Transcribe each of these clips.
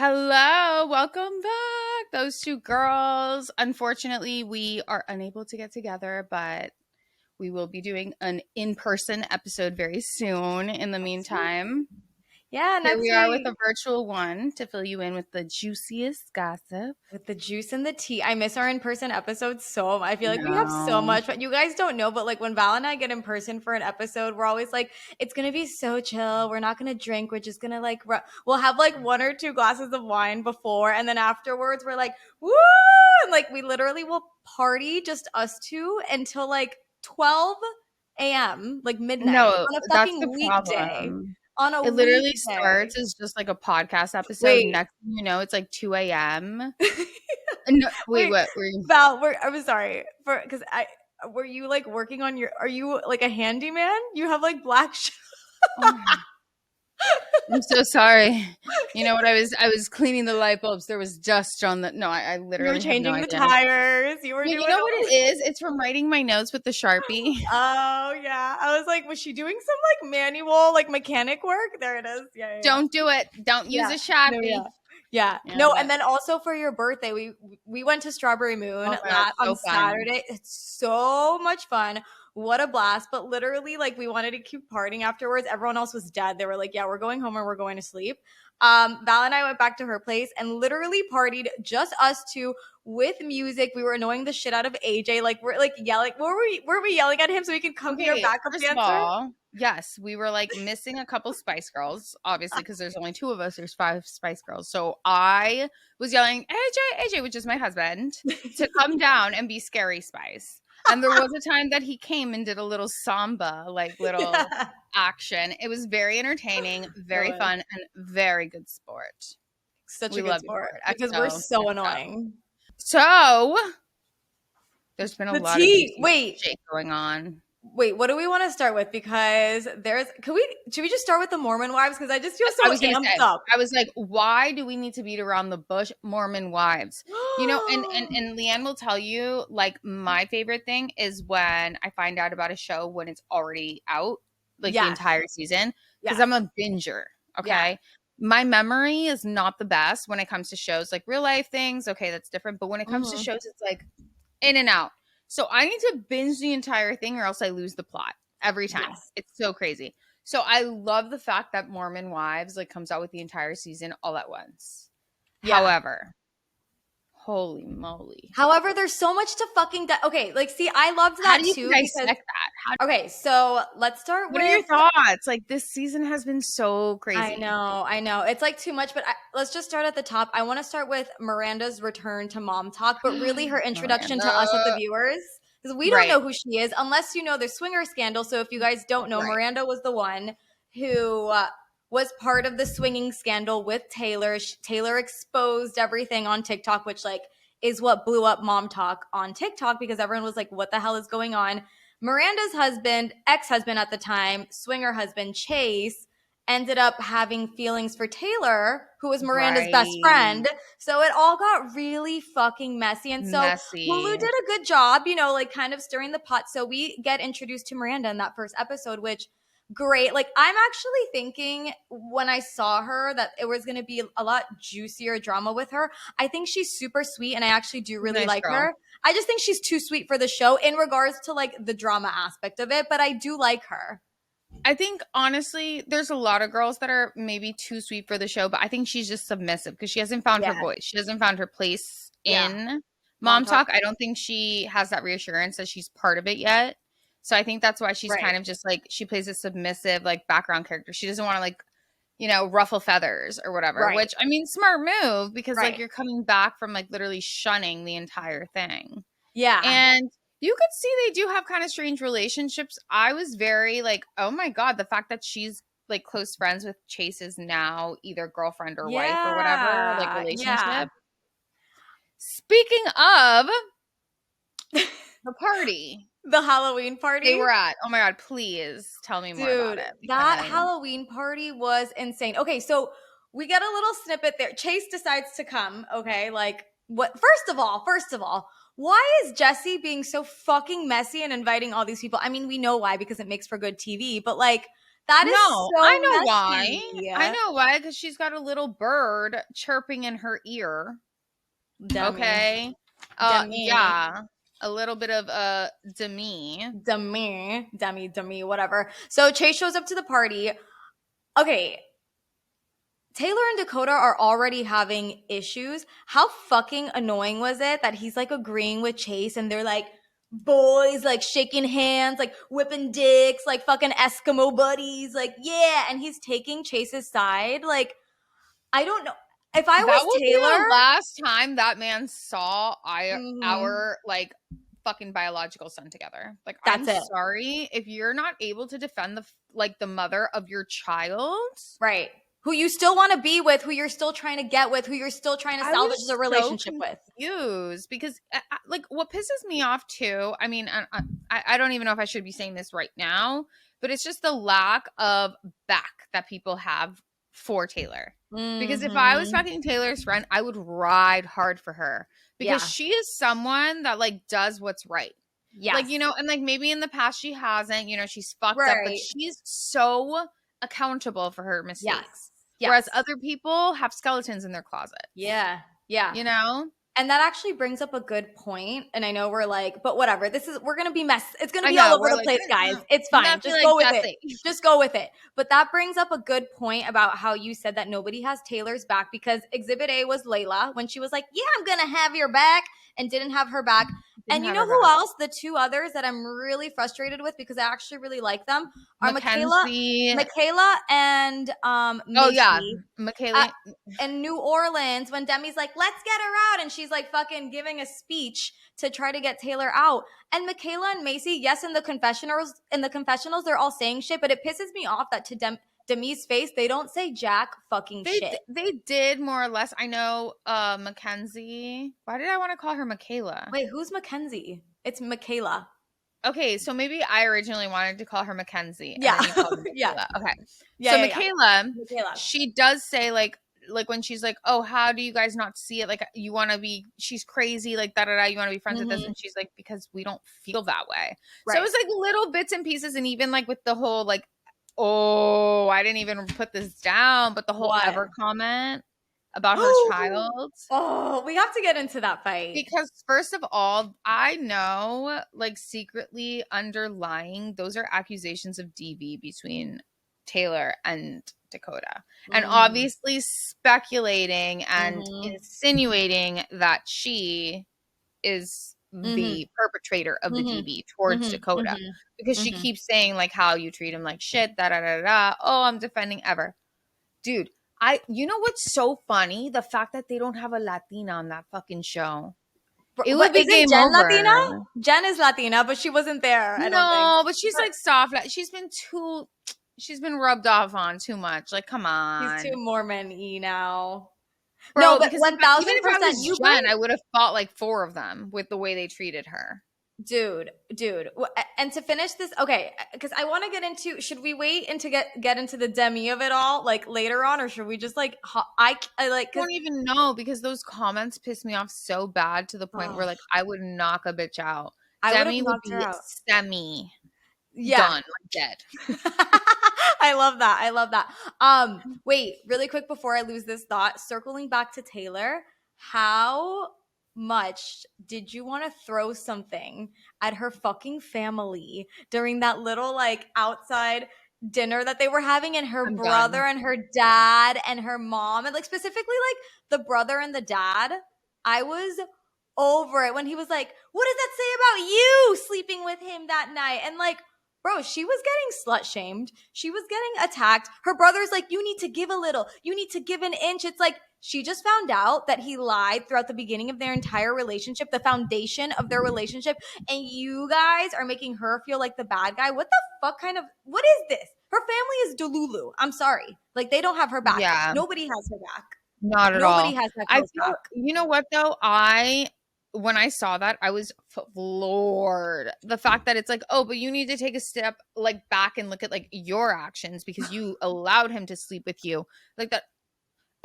Hello, welcome back, those two girls. Unfortunately, we are unable to get together, but we will be doing an in-person episode very soon. In the meantime, Yeah, here next we are with week a virtual one to fill you in with the juiciest gossip. with the juice and the tea. I miss our in-person episodes so much. I feel like we have so No. much, but you guys don't know. But like when Val and I get in person for an episode, we're always like, it's gonna be so chill. We're not gonna drink. We're just gonna we'll have like one or two glasses of wine before, and then afterwards we're like, woo! And like we literally will party just us two until like 12 a.m., like midnight No, on a that's the fucking weekday. problem. On a It literally weekday. starts as just like a podcast episode. Wait. Next thing you know, it's like 2 a.m. No, wait, Wait, what? Were you? Val, I'm sorry for because I were you like working on your? Are you like a handyman? You have like black. Oh, I'm so sorry. You know what? I was cleaning the light bulbs. There was dust on the. No, I You were literally have no changing the idea. tires. You were No, doing. you know what it is? It's from writing my notes with the Sharpie. Oh yeah, I was like, was she doing some like manual like mechanic work? There it is. Yeah. Don't do it. Don't use Yeah. a Sharpie. No, yeah. Yeah, No, but- and then also for your birthday, we went to Strawberry Moon Oh my God, so on fun. Saturday. It's so much fun. What a blast. But literally, like we wanted to keep partying afterwards. Everyone else was dead. They were like, yeah, we're going home or we're going to sleep. Val and I went back to her place and literally partied just us two with music. We were annoying the shit out of AJ. Like we're like yelling. Were we yelling at him so he could come be our backup first dancer? of all, yes, we were like missing a couple Spice Girls, obviously, because there's only two of us. There's 5 Spice Girls. So I was yelling, AJ, which is my husband, to come down and be Scary Spice. And there was a time that he came and did a little samba, like little action. It was very entertaining, very fun, and very good sport. Such We a good love sport you, because we're so XO. annoying. So there's been a The lot tea. of Wait. shit going on. Wait, what do we want to start with? Because should we just start with the Mormon wives? Because I just feel so I was gonna amped say, up. I was like, why do we need to beat around the bush? Mormon wives, you know, and Leanne will tell you, like, my favorite thing is when I find out about a show when it's already out, like the entire season, because I'm a binger. Okay. Yeah. My memory is not the best when it comes to shows, like real life things. Okay, that's different. But when it comes to shows, it's like in and out. So I need to binge the entire thing or else I lose the plot every time. Yes. It's so crazy. So I love the fact that Mormon Wives like comes out with the entire season all at once. Yeah. However, holy moly. However, there's so much to fucking okay, like see, I loved that How do you too. dissect that? Okay, so let's start What with are your thoughts? Like this season has been so crazy. I know. It's like too much, but let's just start at the top. I want to start with Miranda's return to Mom Talk, but really her introduction to us as the viewers. Because we don't know who she is unless you know the swinger scandal. So if you guys don't know, Miranda was the one who was part of the swinging scandal with Taylor. Taylor exposed everything on TikTok, which like is what blew up Mom Talk on TikTok because everyone was like, what the hell is going on? Miranda's husband, ex-husband at the time, swinger husband Chase, ended up having feelings for Taylor, who was Miranda's best friend. So it all got really fucking messy. And so Hulu did a good job, you know, like kind of stirring the pot. So we get introduced to Miranda in that first episode, which great. Like I'm actually thinking when I saw her that it was going to be a lot juicier drama with her. I think she's super sweet and I actually do really like her. I just think she's too sweet for the show in regards to like the drama aspect of it, but I do like her. I think honestly, there's a lot of girls that are maybe too sweet for the show, but I think she's just submissive because she hasn't found her voice. She hasn't found her place in Mom Talk. I don't think she has that reassurance that she's part of it yet. So I think that's why she's kind of just like, she plays a submissive like background character. She doesn't want to like, you know, ruffle feathers or whatever, which I mean, smart move because like you're coming back from like literally shunning the entire thing. Yeah. And you could see they do have kind of strange relationships. I was very like, oh my God, the fact that she's like close friends with Chase's now either girlfriend or wife or whatever, like relationship. Yeah. Speaking of the party. The Halloween party they were at. Oh my God, please tell me more about it. That Halloween party was insane. Okay, so we get a little snippet there. Chase decides to come, okay? Like, what? First of all, why is Jesse being so fucking messy and inviting all these people? I mean, we know why, because it makes for good TV, but like, That is so I know messy. why. I know why, because she's got a little bird chirping in her ear. Demi. Okay. Yeah. A little bit of Demi, whatever. So Chase shows up to the party. Okay. Taylor and Dakota are already having issues. How fucking annoying was it that he's like agreeing with Chase and they're like boys, like shaking hands, like whipping dicks, like fucking Eskimo buddies, like yeah, and he's taking Chase's side. Like, I don't know. If I was Taylor, the last time that man saw our like fucking biological son together. Like, I'm sorry if you're not able to defend the mother of your child, right? Who you still want to be with, who you're still trying to get with, who you're still trying to salvage the relationship with. Because like what pisses me off too. I mean, I don't even know if I should be saying this right now, but it's just the lack of back that people have for Taylor. Because if I was fucking Taylor's friend, I would ride hard for her because she is someone that like does what's right. Yeah. Like, you know, and like maybe in the past she hasn't, you know, she's fucked up, but she's so accountable for her mistakes. Yes. Whereas other people have skeletons in their closet. Yeah. Yeah. You know? And that actually brings up a good point. And I know we're like, but whatever. We're going to be it's going to be all over the place, guys. It's fine. Just go with it. Just go with it. But that brings up a good point about how you said that nobody has Taylor's back because Exhibit A was Layla when she was like, yeah, I'm going to have your back and didn't have her back. And you know who else? The two others that I'm really frustrated with because I actually really like them are Michaela and Macy. Oh yeah, Michaela in New Orleans when Demi's like, let's get her out, and she's like fucking giving a speech to try to get Taylor out. And Michaela and Macy, yes, in the confessionals, they're all saying shit, but it pisses me off that to Demi's face, they don't say jack fucking shit. They did more or less. I know Mackenzie. Why did I want to call her Michaela? Wait, who's Mackenzie? It's Michaela. Okay, so maybe I originally wanted to call her Mackenzie. And then you called her yeah. Okay. Yeah, so Michaela, she does say like when she's like, oh, how do you guys not see it? Like you want to be, she's crazy, like da-da-da, you want to be friends with us. And she's like, because we don't feel that way. Right. So it was like little bits and pieces. And even like with the whole like, oh, I didn't even put this down, but the whole ever comment about her child. Oh, we have to get into that fight. Because first of all, I know like secretly underlying, those are accusations of DV between Taylor and Dakota. And obviously speculating and insinuating that she is the perpetrator of the DV towards Dakota because she keeps saying like how you treat him like shit, da da da da. Oh, I'm defending Ever. Dude, you know what's so funny? The fact that they don't have a Latina on that fucking show. It would be game over. Latina? Jen is Latina, but she wasn't there. I don't think. But she's like soft. She's been rubbed off on too much. Like, come on. She's too Mormon-y now. Bro, no, but 1,000%. I would have fought like 4 of them with the way they treated her. Dude. And to finish this, okay, because I want to get into, should we wait and to get into the Demi of it all, like later on, or should we just like, I don't even know because those comments piss me off so bad to the point where like I would knock a bitch out. Demi would be semi done, like dead. I love that. Wait, really quick before I lose this thought, circling back to Taylor, how much did you want to throw something at her fucking family during that little like outside dinner that they were having, and her brother and her dad and her mom, and like specifically like the brother and the dad? I was over it when he was like, what does that say about you sleeping with him that night? And like, bro, she was getting slut-shamed. She was getting attacked. Her brother's like, you need to give a little. You need to give an inch. It's like, she just found out that he lied throughout the beginning of their entire relationship, the foundation of their relationship, and you guys are making her feel like the bad guy. What the fuck what is this? Her family is Delulu. I'm sorry. Like, they don't have her back. Yeah. Nobody has her back. Not at all. Nobody has her back. You know what, though? When I saw that, I was floored. The fact that it's like, oh, but you need to take a step like back and look at like your actions because you allowed him to sleep with you like that.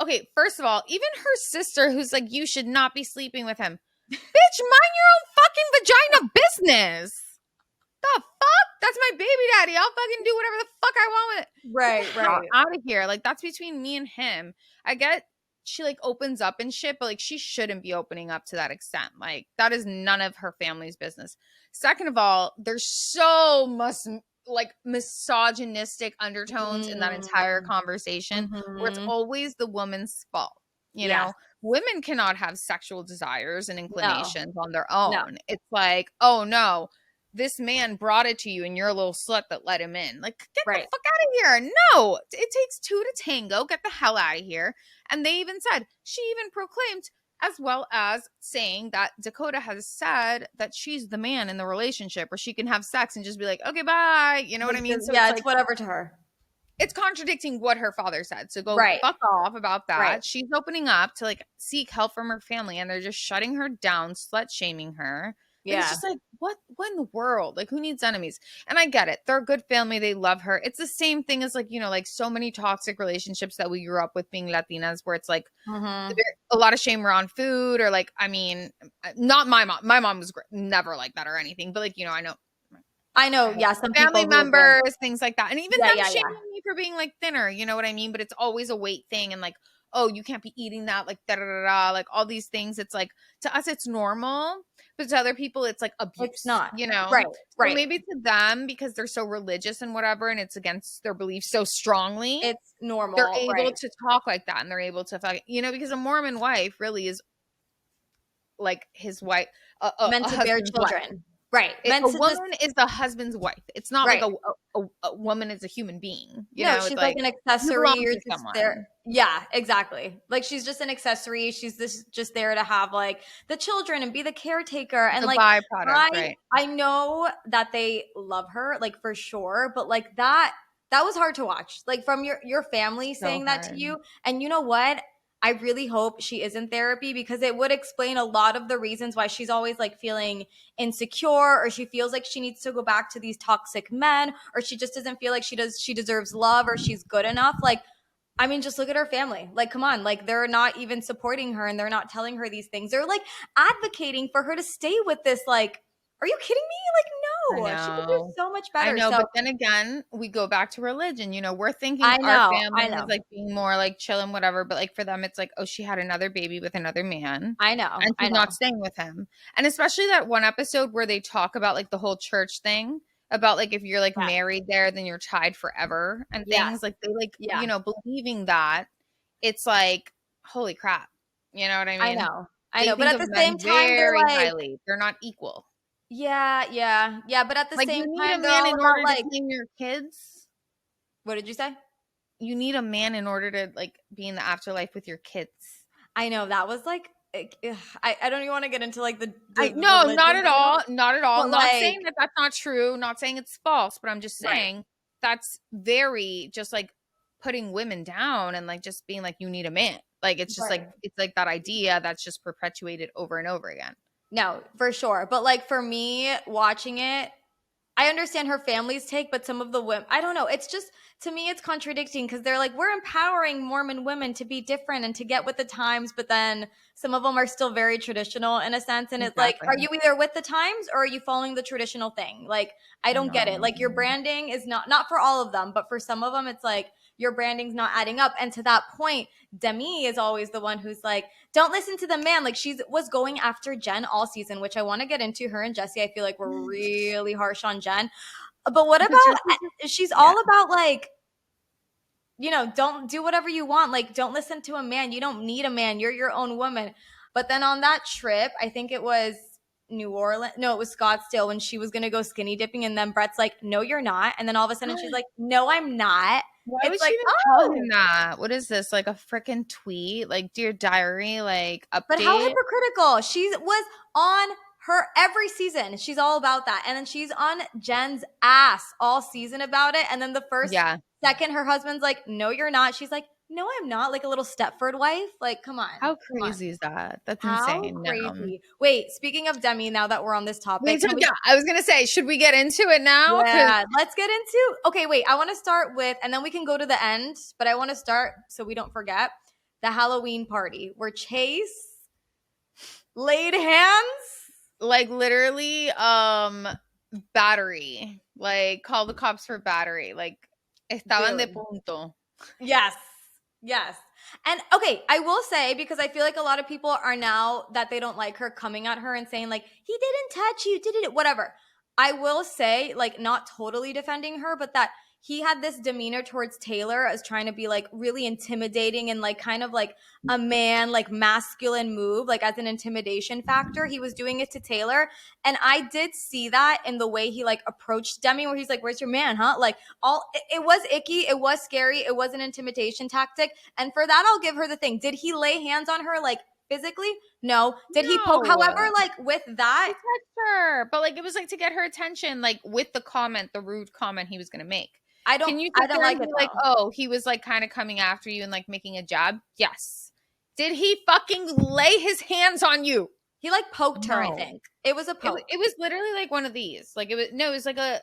Okay, first of all, even her sister who's like, you should not be sleeping with him. Bitch, mind your own fucking vagina business. the fuck? That's my baby daddy. I'll fucking do whatever the fuck I want with it. Right. Out of here. Like, that's between me and him. I get she like opens up and shit, but like she shouldn't be opening up to that extent. Like, that is none of her family's business. Second of all, there's so much like misogynistic undertones in that entire conversation where it's always the woman's fault. You know, women cannot have sexual desires and inclinations on their own. No. It's like, oh no, this man brought it to you and you're a little slut that let him in. Like, get the fuck out of here. No, it takes two to tango. Get the hell out of here. And they even said, she even proclaimed, as well as saying that Dakota has said that she's the man in the relationship where she can have sex and just be like, okay, bye. You know what I mean? So yeah, it's like, whatever to her. It's contradicting what her father said. So go fuck off about that. She's opening up to like seek help from her family and they're just shutting her down, slut shaming her. Yeah. It's just like, what in the world? Like, who needs enemies? And I get it. They're a good family. They love her. It's the same thing as like, you know, like so many toxic relationships that we grew up with being Latinas where it's like a lot of shame around food or like, I mean, not my mom. My mom was never like that or anything. But like, you know, I know, yeah, some family members, things like that. And even them shaming me for being like thinner, you know what I mean? But it's always a weight thing and like, oh, you can't be eating that, like da-da-da-da, like all these things. It's like, to us, it's normal. But to other people, it's like abuse. It's not. You know? Right. So maybe to them, because they're so religious and whatever, and it's against their beliefs so strongly. It's normal. They're able to talk like that and they're able to, you know, because a Mormon wife really is like his wife. Meant to bear children. Wife. Right. A woman is the husband's wife. It's not like a woman is a human being. You know, she's like an accessory. You're just there. Yeah, exactly. Like she's just an accessory. She's just there to have like the children and be the caretaker and the like byproduct. I know that they love her, like for sure, but like that was hard to watch. Like from your family saying that to you. And you know what? I really hope she is in therapy because it would explain a lot of the reasons why she's always like feeling insecure or she feels like she needs to go back to these toxic men or she just doesn't feel like she deserves love or she's good enough. Like, I mean, just look at her family. Like, come on. Like, they're not even supporting her and they're not telling her these things. They're like advocating for her to stay with this. Like, are you kidding me? Like, no, she could do so much better. I know, but then again, we go back to religion. You know, we're thinking our family is like being more like chill and whatever, but like for them, it's like, oh, she had another baby with another man. I know. And she's not staying with him. And especially that one episode where they talk about like the whole church thing about like if you're like married there, then you're tied forever and things like they like, you know, believing that it's like, holy crap. You know what I mean? I know. But at the same time, they're like, highly. They're not equal. Yeah. But at the like, same you need time, a man in order to claim your kids. What did you say? You need a man in order to like be in the afterlife with your kids. I know that was like, I don't even want to get into like no, not at all. Not at all. Not like, saying that that's not true. Not saying it's false, but I'm just saying that's very just like putting women down and like just being like, you need a man. Like, it's just like, it's like that idea that's just perpetuated over and over again. No, for sure. But like for me watching it, I understand her family's take, but some of the women, I don't know. It's just, to me, it's contradicting because they're like, we're empowering Mormon women to be different and to get with the times. But then some of them are still very traditional in a sense. And it's like, are you either with the times or are you following the traditional thing? Like, I don't get it. Like your branding is not for all of them, but for some of them, it's like your branding's not adding up. And to that point, Demi is always the one who's like, don't listen to the man. Like she was going after Jen all season, which I want to get into. Her and Jesse, I feel like we're really harsh on Jen. But what about, she's all about like, you know, don't do whatever you want. Like, don't listen to a man. You don't need a man. You're your own woman. But then on that trip, I think it was New Orleans. No, it was Scottsdale when she was going to go skinny dipping. And then Brett's like, no, you're not. And then all of a sudden she's like, no, I'm not. Why would she even tell him that? What is this? Like a freaking tweet? Like, dear diary, like update? But how hypocritical. She was on her every season. She's all about that. And then she's on Jen's ass all season about it. And then the first second, her husband's like, no, you're not. She's like, no, I'm not. Like a little Stepford wife. Like, come on. How crazy is that? That's insane. How crazy. Wait, speaking of Demi, now that we're on this topic. I was going to say, should we get into it now? Yeah, let's get into. Okay, wait. I want to start with, and then we can go to the end, but I want to start so we don't forget the Halloween party where Chase laid hands. Like literally, battery. Like, call the cops for battery. Like, estaban de punto. Yes. Yes. And okay, I will say, because I feel like a lot of people are now that they don't like her coming at her and saying like, he didn't touch you, did it, whatever. I will say, like, not totally defending her, but that he had this demeanor towards Taylor as trying to be like really intimidating and like kind of like a man, like masculine move, like as an intimidation factor. He was doing it to Taylor. And I did see that in the way he like approached Demi, where he's like, where's your man, huh? Like, it was icky, it was scary, it was an intimidation tactic. And for that, I'll give her the thing. Did he lay hands on her like physically? No. Did he poke? However, like with that, he touched her, but like it was like to get her attention, like with the comment, the rude comment he was gonna make. I don't like it like, oh, he was like kind of coming after you and like making a jab? Yes. Did he fucking lay his hands on you? He like poked her, I think. It was a poke. It was literally like one of these. Like it was like a,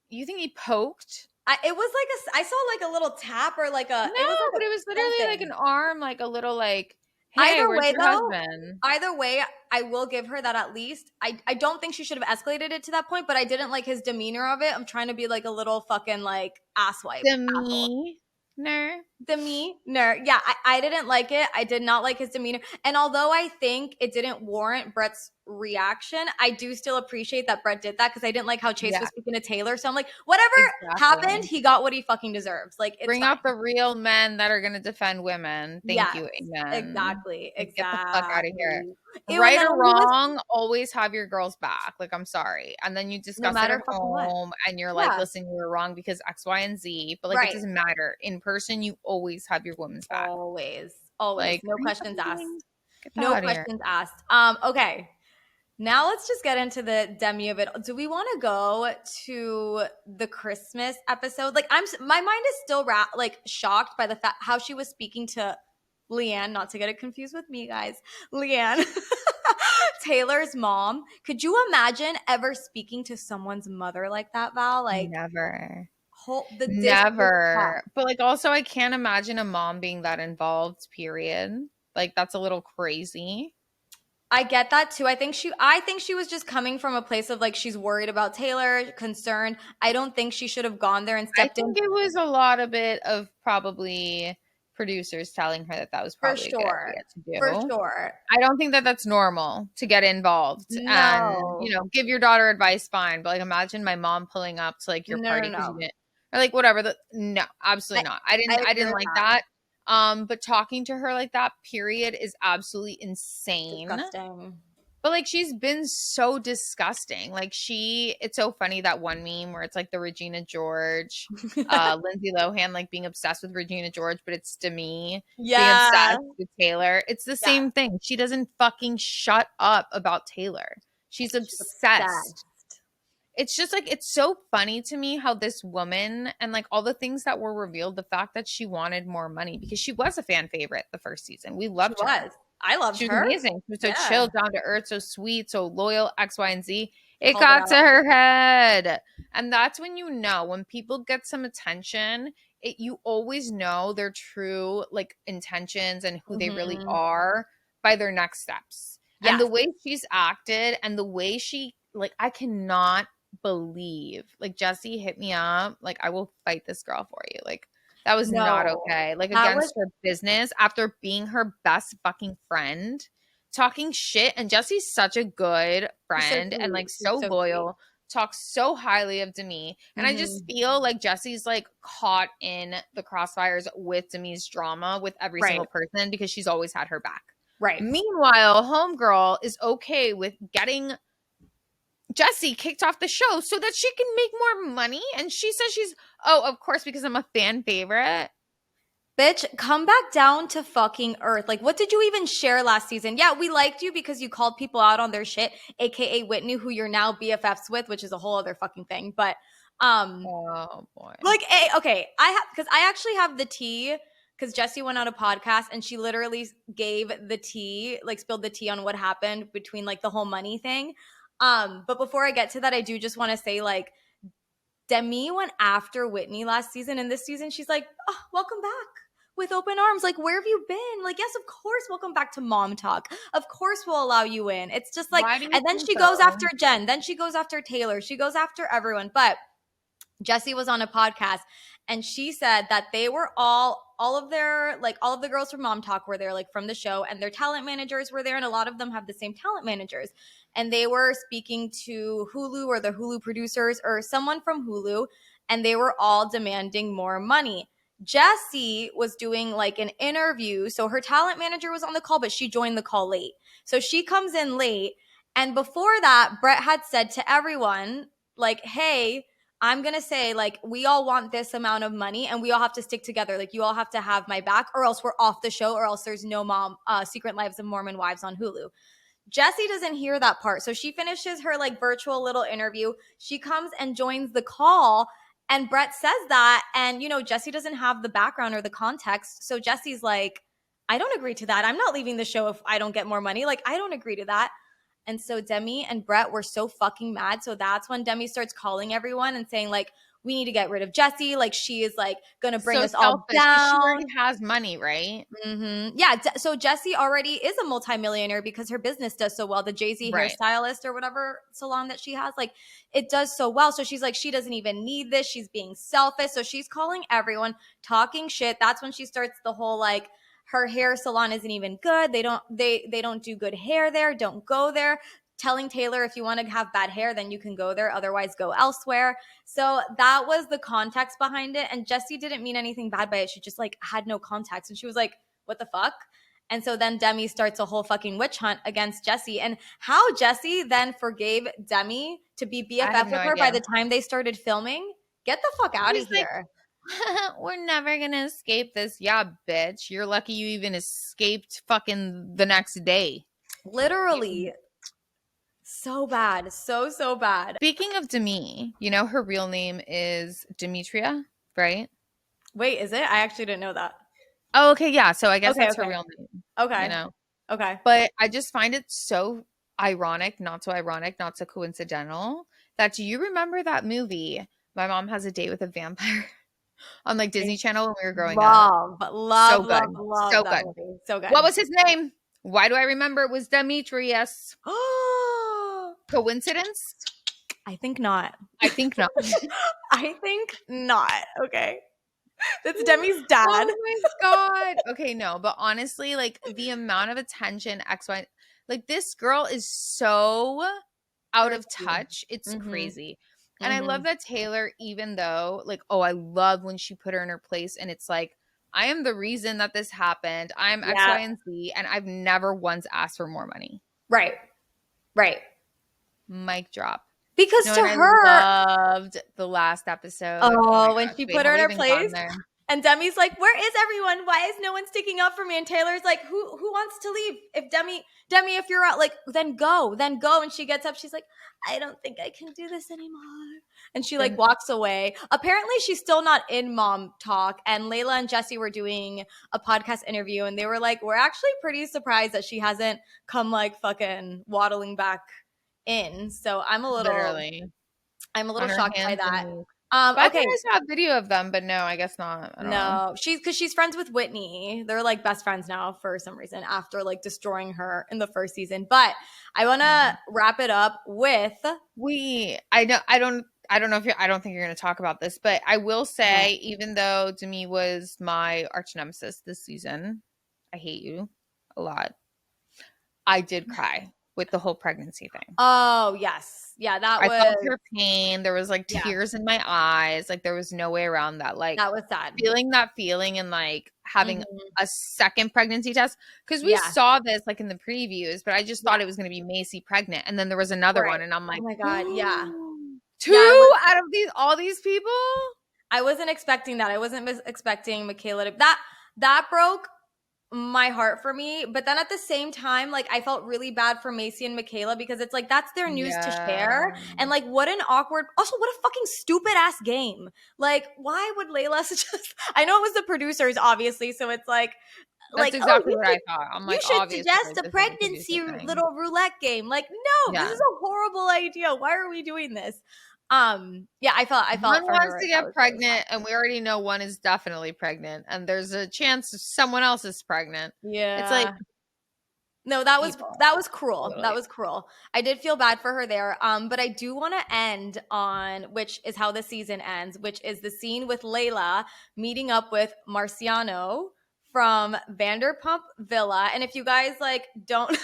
you think he poked? It was like I saw like a little tap or like a. No, but it was literally something. Like an arm, like a little like. Hey, either way, though, husband? Either way, I will give her that at least. I don't think she should have escalated it to that point, but I didn't like his demeanor of it. I'm trying to be like a little fucking like asswipe. Demeanor. Yeah, I didn't like it. I did not like his demeanor. And although I think it didn't warrant Brett's reaction, I do still appreciate that Brett did that because I didn't like how Chase was speaking to Taylor. So I'm like, whatever happened, he got what he fucking deserves. Like, bring out the real men that are going to defend women. Thank you. Amen. Exactly. Get the fuck out of here. Right or wrong, always have your girls back. Like, I'm sorry. And then you discuss it at home and you're like, listen, you were wrong because X, Y, and Z. But like, it doesn't matter. In person, you always have your women's back. Always. Like, no questions asked. Asked. Okay. Now let's just get into the Demi of it. Do we want to go to the Christmas episode? Like, my mind is still shocked by the fact how she was speaking to Leanne, not to get it confused with me, guys. Leanne, Taylor's mom. Could you imagine ever speaking to someone's mother like that, Val? Like, never. Never. But like, also, I can't imagine a mom being that involved. Period. Like, that's a little crazy. I get that too. I think she was just coming from a place of like she's worried about Taylor, concerned. I don't think she should have gone there and stepped in. I think it was a lot of bit of probably producers telling her that was probably a good idea to do. For sure. I don't think that that's normal to get involved and, you know, give your daughter advice, fine. But like, imagine my mom pulling up to like your party because you didn't, or like whatever. No, absolutely not. I didn't like that. But talking to her like that, period, is absolutely insane. Disgusting. But like, she's been so disgusting. Like, it's so funny, that one meme where it's like the Regina George, Lindsay Lohan, like being obsessed with Regina George, but it's Demi being obsessed with Taylor. It's the same thing. She doesn't fucking shut up about Taylor. She's obsessed. It's just like, it's so funny to me how this woman and like all the things that were revealed, the fact that she wanted more money because she was a fan favorite the first season. We loved her. I loved her. She was amazing. She was so chill, down to earth, so sweet, so loyal, X, Y, and Z. It got to her head. And that's when you know, when people get some attention, you always know their true like intentions and who they really are by their next steps. Yes. And the way she's acted and the way she, like, I cannot believe, like, Jesse hit me up, like, I will fight this girl for you. Like, that was not okay. Like, against her business after being her best fucking friend, talking shit. And Jesse's such a good friend and like so loyal, talks so highly of Demi. And I just feel like Jesse's like caught in the crossfires with Demi's drama with every single person because she's always had her back. Right. Meanwhile, homegirl is okay with getting Jesse kicked off the show so that she can make more money. And she says of course, because I'm a fan favorite. Bitch, come back down to fucking earth. Like, what did you even share last season? Yeah, we liked you because you called people out on their shit, aka Whitney, who you're now BFFs with, which is a whole other fucking thing. But, oh boy. Like, okay, because I actually have the tea. Because Jessie went on a podcast and she literally gave the tea, like spilled the tea on what happened between like the whole money thing. But before I get to that, I do just want to say, like, Demi went after Whitney last season, and this season she's like, oh, welcome back. with open arms. Like, where have you been? Like, yes, of course, welcome back to Mom Talk. Of course we'll allow you in. It's just like, and then she goes after Jen. Then she goes after Taylor. She goes after everyone. But Jessie was on a podcast and she said that they were all of the girls from Mom Talk were there, like from the show, and their talent managers were there, and a lot of them have the same talent managers. And they were speaking to Hulu or the Hulu producers or someone from Hulu, and they were all demanding more money. Jessie was doing like an interview. So her talent manager was on the call, but she joined the call late. So she comes in late. And before that, Brett had said to everyone, like, hey, I'm going to say, like, we all want this amount of money and we all have to stick together. Like, you all have to have my back or else we're off the show or else there's no Secret Lives of Mormon Wives on Hulu. Jessie doesn't hear that part. So she finishes her like virtual little interview. She comes and joins the call and Brett says that. And, you know, Jessie doesn't have the background or the context. So Jessie's like, I don't agree to that. I'm not leaving the show if I don't get more money. Like, I don't agree to that. And so Demi and Brett were so fucking mad. So that's when Demi starts calling everyone and saying, like, we need to get rid of Jessie. Like, she is, like, going to bring us all down. She already has money, right? Mm-hmm. Yeah. So Jessie already is a multimillionaire because her business does so well. The Jay-Z hairstylist or whatever salon that she has, like, it does so well. So she's like, she doesn't even need this. She's being selfish. So she's calling everyone, talking shit. That's when she starts the whole, like, her hair salon isn't even good. They don't do good hair there. Don't go there. Telling Taylor, if you want to have bad hair, then you can go there. Otherwise, go elsewhere. So that was the context behind it. And Jessie didn't mean anything bad by it. She just like had no context. And she was like, what the fuck? And so then Demi starts a whole fucking witch hunt against Jessie. And how Jessie then forgave Demi to be BFF with her by the time they started filming. Get the fuck out of here. We're never gonna escape this. Yeah, bitch. You're lucky you even escaped fucking the next day. Literally. So bad. So bad. Speaking of Demi, you know her real name is Demetria, right? Wait, is it? I actually didn't know that. Oh, okay, yeah. So I guess that's her real name. Okay. You know? Okay. But I just find it so ironic, not so coincidental, that do you remember that movie, My Mom Has a Date with a Vampire? On like Disney Channel when we were growing up. Love that movie. So good. What was his name? Why do I remember it was Demetrius? Coincidence? I think not. I think not. I think not. Okay. That's Demi's dad. Oh my God. Okay, no, but honestly, like the amount of attention XY, like this girl is so out of touch. It's crazy. And I love that Taylor, even though, like, oh, I love when she put her in her place. And it's like, I am the reason that this happened. I'm X, Y, and Z. And I've never once asked for more money. Right. Mic drop. Because to her. I loved the last episode. Oh, when she put her in her place. And Demi's like, where is everyone? Why is no one sticking up for me? And Taylor's like, who wants to leave? If Demi, if you're out, like, then go. And she gets up. She's like, I don't think I can do this anymore. And she like walks away. Apparently she's still not in Mom Talk. And Layla and Jessie were doing a podcast interview. And they were like, we're actually pretty surprised that she hasn't come like fucking waddling back in. So I'm a little shocked by that. Okay, I saw a video of them, but no, I guess not. I don't know. She's friends with Whitney. They're like best friends now for some reason after like destroying her in the first season. But I want to wrap it up with I don't think you're going to talk about this, but I will say, even though Demi was my arch nemesis this season, I hate you a lot. I did cry with the whole pregnancy thing. Oh, yes. Yeah, I felt her pain. There was like tears in my eyes. Like there was no way around that. Like that was sad. Feeling that feeling and like having a second pregnancy test. Because we saw this like in the previews, but I just thought it was going to be Macy pregnant. And then there was another one. And I'm like, oh my God. Yeah. Two out of all these people? I wasn't expecting that. I wasn't expecting Michaela to that broke my heart for me. But then at the same time, like I felt really bad for Macy and Michaela because it's like that's their news to share. And like what a fucking stupid ass game. Like why would Layla suggest I know it was the producers obviously, so it's like that's exactly what I thought. I'm like, you should suggest a pregnancy little roulette game. Like, no, this is a horrible idea. Why are we doing this? Yeah, I felt One for wants her. to That get was really pregnant, sad. and we already know one is definitely pregnant, and there's a chance someone else is pregnant. It's like Yeah. No, that was evil. cruel. That Totally. was cruel. I did feel bad for her there. But I do want to end on which is how the season ends, which is the scene with Layla meeting up with Marciano from Vanderpump Villa. And if you guys like don't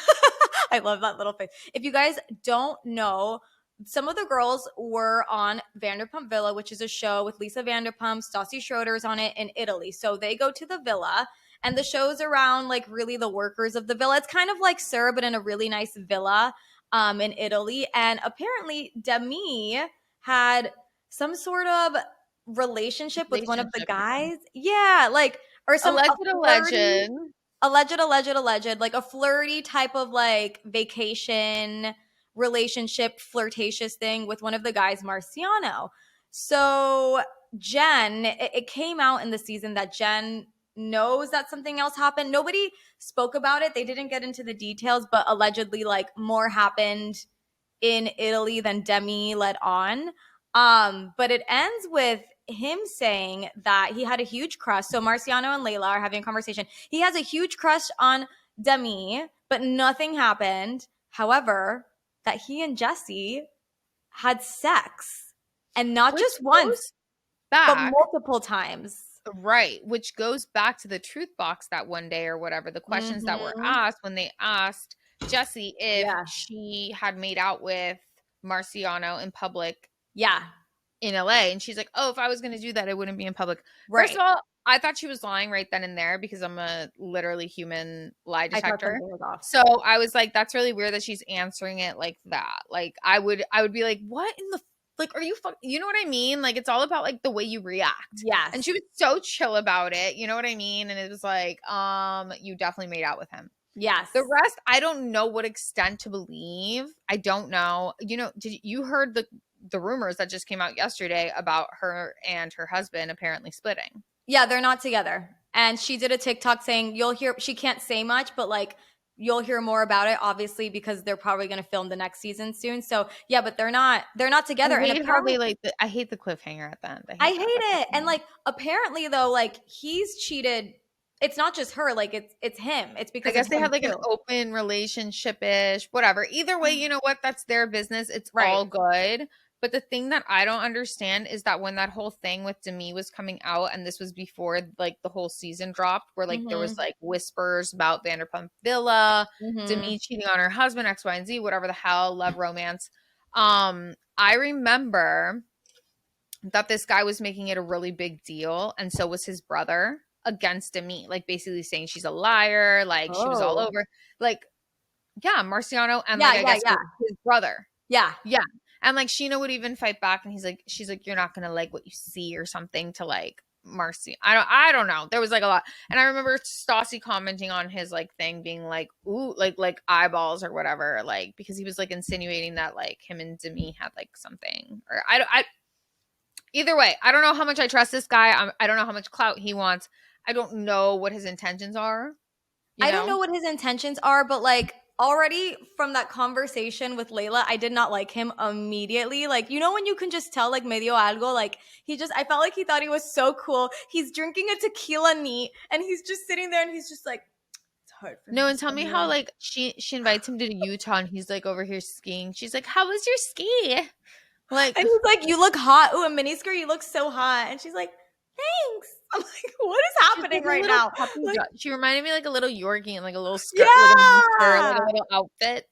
I love that little face. If you guys don't know, some of the girls were on Vanderpump Villa, which is a show with Lisa Vanderpump, Stassi Schroeder's on it in Italy. So they go to the villa and the show's around like really the workers of the villa. It's kind of like Sir, but in a really nice villa in Italy. And apparently Demi had some sort of relationship with one of the Relationship. guys. Yeah, like or some a flirty Alleged. alleged, like a flirty type of like vacation relationship, flirtatious thing with one of the guys, Marciano. So Jen, it came out in the season that Jen knows that something else happened. Nobody spoke about it. They didn't get into the details, but allegedly, like more happened in Italy than Demi let on. But it ends with him saying that he had a huge crush. So Marciano and Layla are having a conversation. He has a huge crush on Demi, but nothing happened. However, that he and Jesse had sex, and not Which just once, goes but back, multiple times. right, which goes back to the truth box that one day or whatever, the questions that were Mm-hmm. asked when they asked Jessie if Yeah. she had made out with Marciano in public Yeah. in LA. And she's like, oh, if I was going to do that, it wouldn't be in public. First Right. of all, I thought she was lying right then and there because I'm a literally human lie I thought detector. something was off. So I was like, that's really weird that she's answering it like that. Like I would be like, what in the like, are you you know what I mean? Like, it's all about like the way you react. And Yes. she was so chill about it. You know what I mean? And it was like, you definitely made out with him. Yes. The rest, I don't know what extent to believe. I don't know. You know, did you heard the rumors that just came out yesterday about her and her husband apparently splitting? Yeah, they're not together. And she did a TikTok saying you'll hear she can't say much, but like you'll hear more about it obviously because they're probably going to film the next season soon. So, yeah, but they're not together and apparently I hate the cliffhanger at the end. I I hate hate that. it. And like apparently though like he's cheated. It's not just her, like it's him. It's I because of guess they him had like an too. open relationship-ish, whatever. Either way, you know what? That's their business. It's Right. all good. But the thing that I don't understand is that when that whole thing with Demi was coming out, and this was before like the whole season dropped, where like there was Mhm. like whispers about Vanderpump Villa, Mhm. Demi cheating on her husband, X, Y, and Z, whatever the hell, love romance. I remember that this guy was making it a really big deal, and so was his brother against Demi, like basically saying she's a liar, like she was all Oh. over, like yeah, Marciano and Yeah, like I yeah, guess yeah. his brother, Yeah. yeah, and like Sheena would even fight back, and she's like, you're not gonna like what you see or something to like Marcy. I don't know. There was like a lot, and I remember Stassi commenting on his like thing, being like, ooh, like eyeballs or whatever, like because he was like insinuating that like him and Demi had like something, or I either way, I don't know how much I trust this guy. I don't know how much clout he wants. I don't know what his intentions are, you I don't know know? what his intentions are, but like already from that conversation with Layla, I did not like him immediately. Like, you know, when you can just tell, like, medio algo, like, I felt like he thought he was so cool. He's drinking a tequila neat and he's just sitting there and he's just like, it's hard for me No, to and tell spend me the how night. like she invites him to Utah and he's like over here skiing. She's like, "How was your ski?" Like And he's like, you look hot. Ooh, a miniskirt, you look so hot. And she's like, thanks. I'm like, what is she's like happening a right little now? puppy Like, dog. She reminded me like a little Yorkie and like a little skirt, like a mini skirt, like a yeah. little outfit,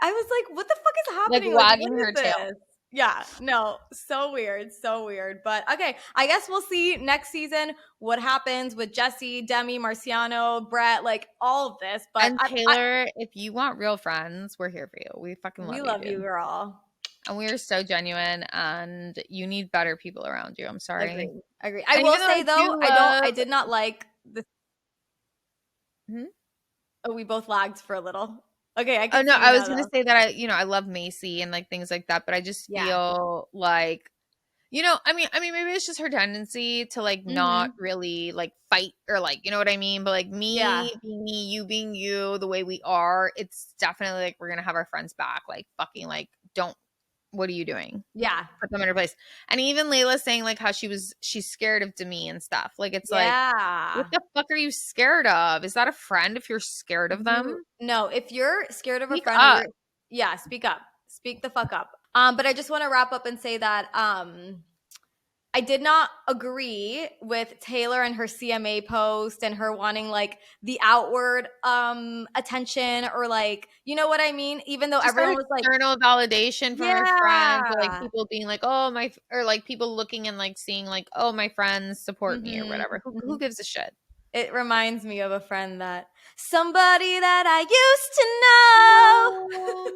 I was like, what the fuck is like happening? Like, what wagging is her tail. this? Yeah, no, so weird, so weird. But okay, I guess we'll see next season what happens with Jesse, Demi, Marciano, Brett, like all of this. But And Taylor, if you want real friends, we're here for you. We fucking we love you, love you, dude. girl. And we are so genuine, and you need better people around you. I'm sorry. Agree, agree. I And will even though I say though, do love I did not like the. hmm? Oh, we both lagged for a little. Okay, I Oh can no, see you I was now gonna though. say that I love Macy and like things like that, but I just Yeah. feel like I mean maybe it's just her tendency to like not Mm-hmm. really like fight or like you know what I mean, but like Yeah. me being me, you being you, the way we are, it's definitely like we're gonna have our friends back. Like fucking like don't what are you doing? Yeah. Put them in her place. And even Layla saying like how she's scared of Demi and stuff. Like it's like, what the fuck are you scared of? Is that a friend if you're scared of them? No, if you're scared of a Speak friend or up. you're speak up. Speak the fuck up. But I just want to wrap up and say that I did not agree with Taylor and her CMA post and her wanting like the outward attention or like, you know what I mean? Even though Just everyone was like external validation from her friends, or like yeah. people being like, oh my, or like people looking and like seeing like, oh my friends support me or Mhm, whatever. Who mhm. gives a shit? It reminds me of a friend that somebody that I used to No. know.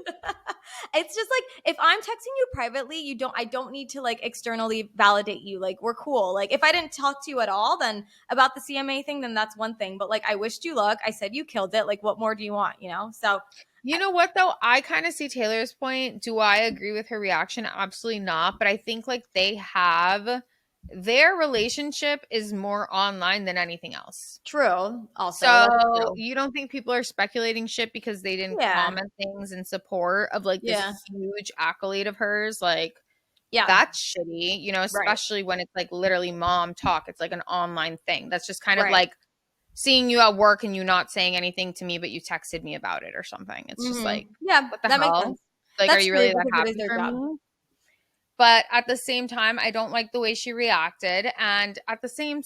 It's just like if I'm texting you privately, I don't need to like externally validate you. Like we're cool. Like if I didn't talk to you at all, then about the CMA thing, then that's one thing. But like I wished you luck. I said you killed it. Like what more do you want, you know? So You know what though? I kind of see Taylor's point. Do I agree with her reaction? Absolutely not. But I think like their relationship is more online than anything else. true. Also, that's So true. you don't think people are speculating shit because they didn't Yeah. comment things in support of like Yeah. this huge accolade of hers? Like Yeah. that's shitty, you know, Right. especially when it's like literally mom talk. It's like an online thing. That's just kind of Right. like seeing you at work and you not saying anything to me, but you texted me about it or something. It's just like, Yeah, what the that makes hell? sense. Like, are That's you true really that because it is happy their for job. me? But at the same time, I don't like the way she reacted. And at the same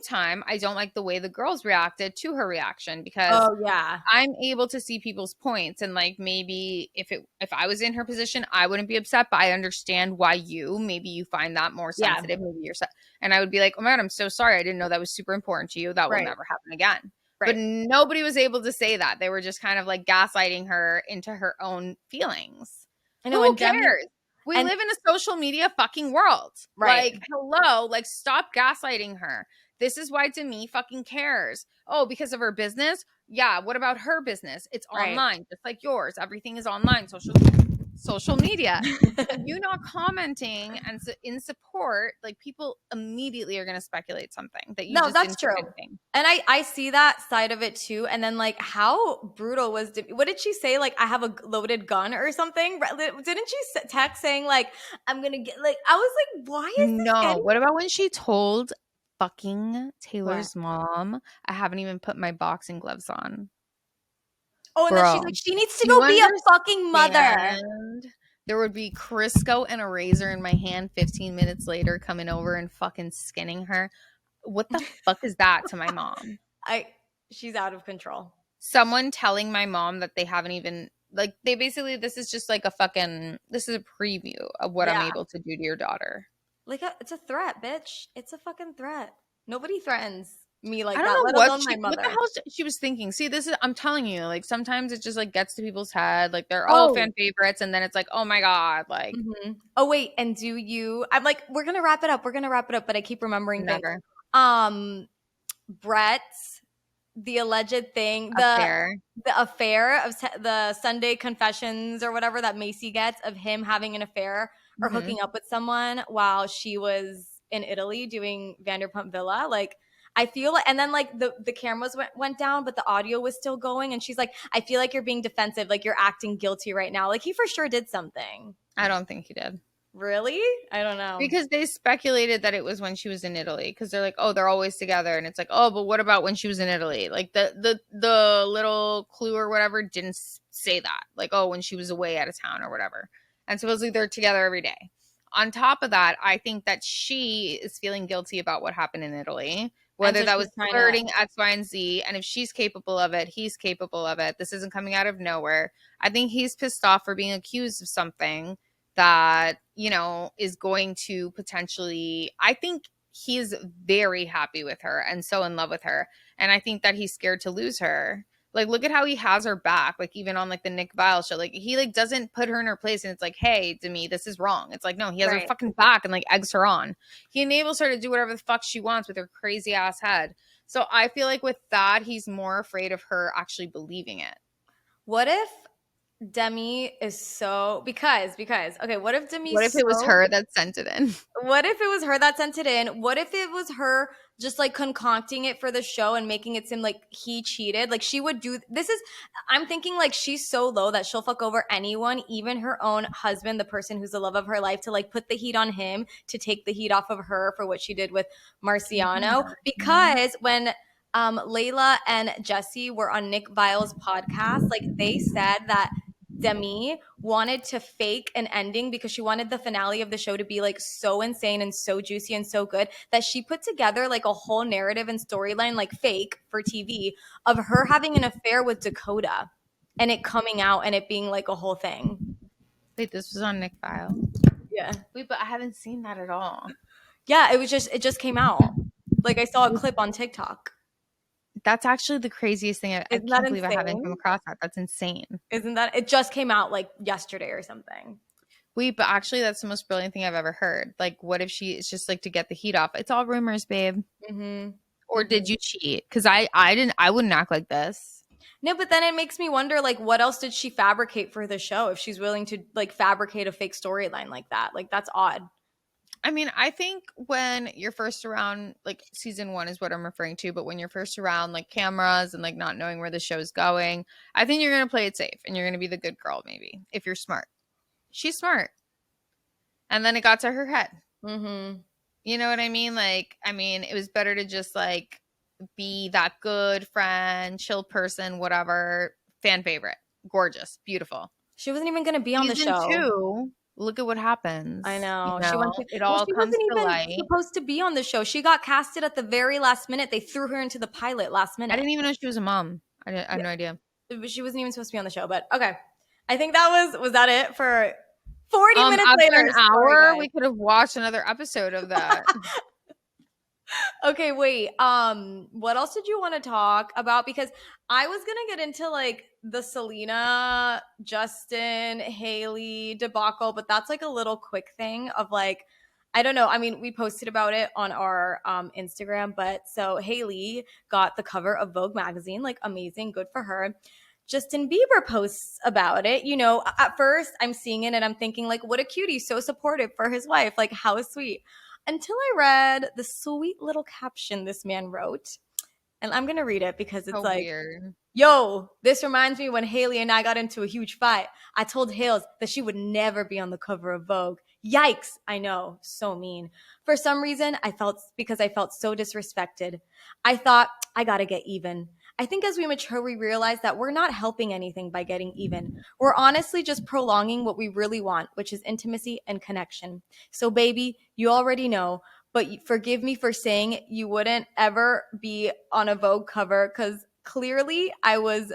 time, I don't like the way the girls reacted to her reaction because Oh yeah. I'm able to see people's points and like maybe if I was in her position, I wouldn't be upset, but I understand why maybe you find that more Yeah. sensitive, maybe you're and I would be like, "Oh my God, I'm so sorry. I didn't know that was super important to you. That will Right. never happen again." But Right. nobody was able to say that. They were just kind of like gaslighting her into her own feelings. I know, Who and Demi cares? We and live in a social media fucking world. right. Like, hello, like stop gaslighting her. This is why Demi fucking cares. Oh, because of her business? Yeah, what about her business? It's Right. online, just like yours. Everything is online, social media. So you not commenting and in support, like people immediately are going to speculate something that you No, just that's didn't do true. anything. And I see that side of it too. And then like how brutal was what did she say? Like I have a loaded gun or something? Didn't she text saying like I'm gonna get like I was like why is this No, getting what about when she told fucking what? Taylor's mom, I haven't even put my boxing gloves on? Oh, and then she's Bro, like she needs to do you go be a fucking mother. understand? There would be Crisco and a razor in my hand 15 minutes later coming over and fucking skinning her. What the fuck is that to my mom? I she's out of control. Someone telling my mom that they haven't even like they basically this is just like this is a preview of what I'm Yeah. able to do to your daughter. Like it's a threat, bitch. It's a fucking threat. Nobody threatens me like I don't that, know let alone my what the mother. hell she was thinking. See, this is I'm telling you, like sometimes it just like gets to people's head, like they're all Oh, fan favorites, and then it's like, oh my god, like Oh wait, and do you? I'm like, we're gonna wrap it up. We're gonna wrap it up, but I keep remembering things. never Um, Brett, the alleged thing, affair. the affair of the Sunday confessions or whatever that Macy gets of him having an affair or Mm-hmm. hooking up with someone while she was in Italy doing Vanderpump Villa. Like, I feel like, and then like the cameras went down, but the audio was still going. And she's like, I feel like you're being defensive, like you're acting guilty right now. Like he for sure did something. I don't think he did. Really? I don't know. Because they speculated that it was when she was in Italy. Because they're like, oh, they're always together, and it's like, oh, but what about when she was in Italy? Like the little clue or whatever didn't say that. Like, oh, when she was away out of town or whatever. And supposedly they're together every day. On top of that, I think that she is feeling guilty about what happened in Italy, And whether so that she's was trying to flirting X, Y, and Z. And if she's capable of it, he's capable of it. This isn't coming out of nowhere. I think he's pissed off for being accused of something that, you know, is going to potentially, I think he's very happy with her and so in love with her. And I think that he's scared to lose her. Like, look at how he has her back. Like, even on like the Nick Vile show, like he like doesn't put her in her place, and it's like, hey, Demi, this is wrong. It's like, no, he has her right. fucking back and like eggs her on. He enables her to do whatever the fuck she wants with her crazy ass head. So I feel like with that, he's more afraid of her actually believing it. What if Demi is so because okay, what if What if Demi's it was so her that sent it in? what if it was her that sent it in? What if it was her just like concocting it for the show and making it seem like he cheated? Like she would do this is I'm thinking like she's so low that she'll fuck over anyone, even her own husband, the person who's the love of her life, to like put the heat on him to take the heat off of her for what she did with Marciano. Because when Layla and Jesse were on Nick Vile's podcast, like they said that Demi wanted to fake an ending because she wanted the finale of the show to be like so insane and so juicy and so good that she put together like a whole narrative and storyline, like fake for TV, of her having an affair with Dakota and it coming out and it being like a whole thing. Wait, this was on Nick Vile? Yeah. Wait, but I haven't seen that at all. Yeah, it just came out. Like I saw a clip on TikTok. That's actually the craziest thing. I Isn't that can't believe I haven't come insane? across that. That's insane. Isn't that it just came out like yesterday or something? Wait, but actually that's the most brilliant thing I've ever heard. Like, what if she it's just like to get the heat off? It's all rumors, babe. Mm-hmm. Or did you cheat? Because I wouldn't act like this. No, but then it makes me wonder, like, what else did she fabricate for the show if she's willing to, like, fabricate a fake storyline like that? Like, that's odd. I mean, I think when you're first around, like, season 1 is what I'm referring to, but when you're first around, like, cameras and, like, not knowing where the show's going, I think you're going to play it safe and you're going to be the good girl, maybe, if you're smart. She's smart. And then it got to her head. Mm-hmm. You know what I mean? Like, I mean, it was better to just, like, be that good friend, chill person, whatever, fan favorite. Gorgeous. Beautiful. She wasn't even going to be on the Season show. 2, look at what happens. I know. You She know, went to, it all she comes wasn't to even light. supposed to be on the show. She got casted at the very last minute. They threw her into the pilot last minute. I didn't even know she was a mom. I had no idea. She wasn't even supposed to be on the show, but okay. I think that was that it for 40 minutes After later. an hour, we could have watched another episode of that. Okay, wait. What else did you want to talk about? Because I was gonna get into like the Selena, Justin, Hailey debacle, but that's like a little quick thing of like, I don't know. I mean, we posted about it on our Instagram, but so Hailey got the cover of Vogue magazine, like amazing, good for her. Justin Bieber posts about it. You know, at first I'm seeing it and I'm thinking like, what a cutie, so supportive for his wife, like how sweet. Until I read the sweet little caption this man wrote. And I'm going to read it because it's So like, weird. yo, this reminds me when Hailey and I got into a huge fight. I told Hales that she would never be on the cover of Vogue. Yikes. I know. So mean. For some reason, because I felt so disrespected. I thought, I got to get even. I think as we mature, we realize that we're not helping anything by getting even. We're honestly just prolonging what we really want, which is intimacy and connection. So, baby, you already know, but forgive me for saying you wouldn't ever be on a Vogue cover because clearly I was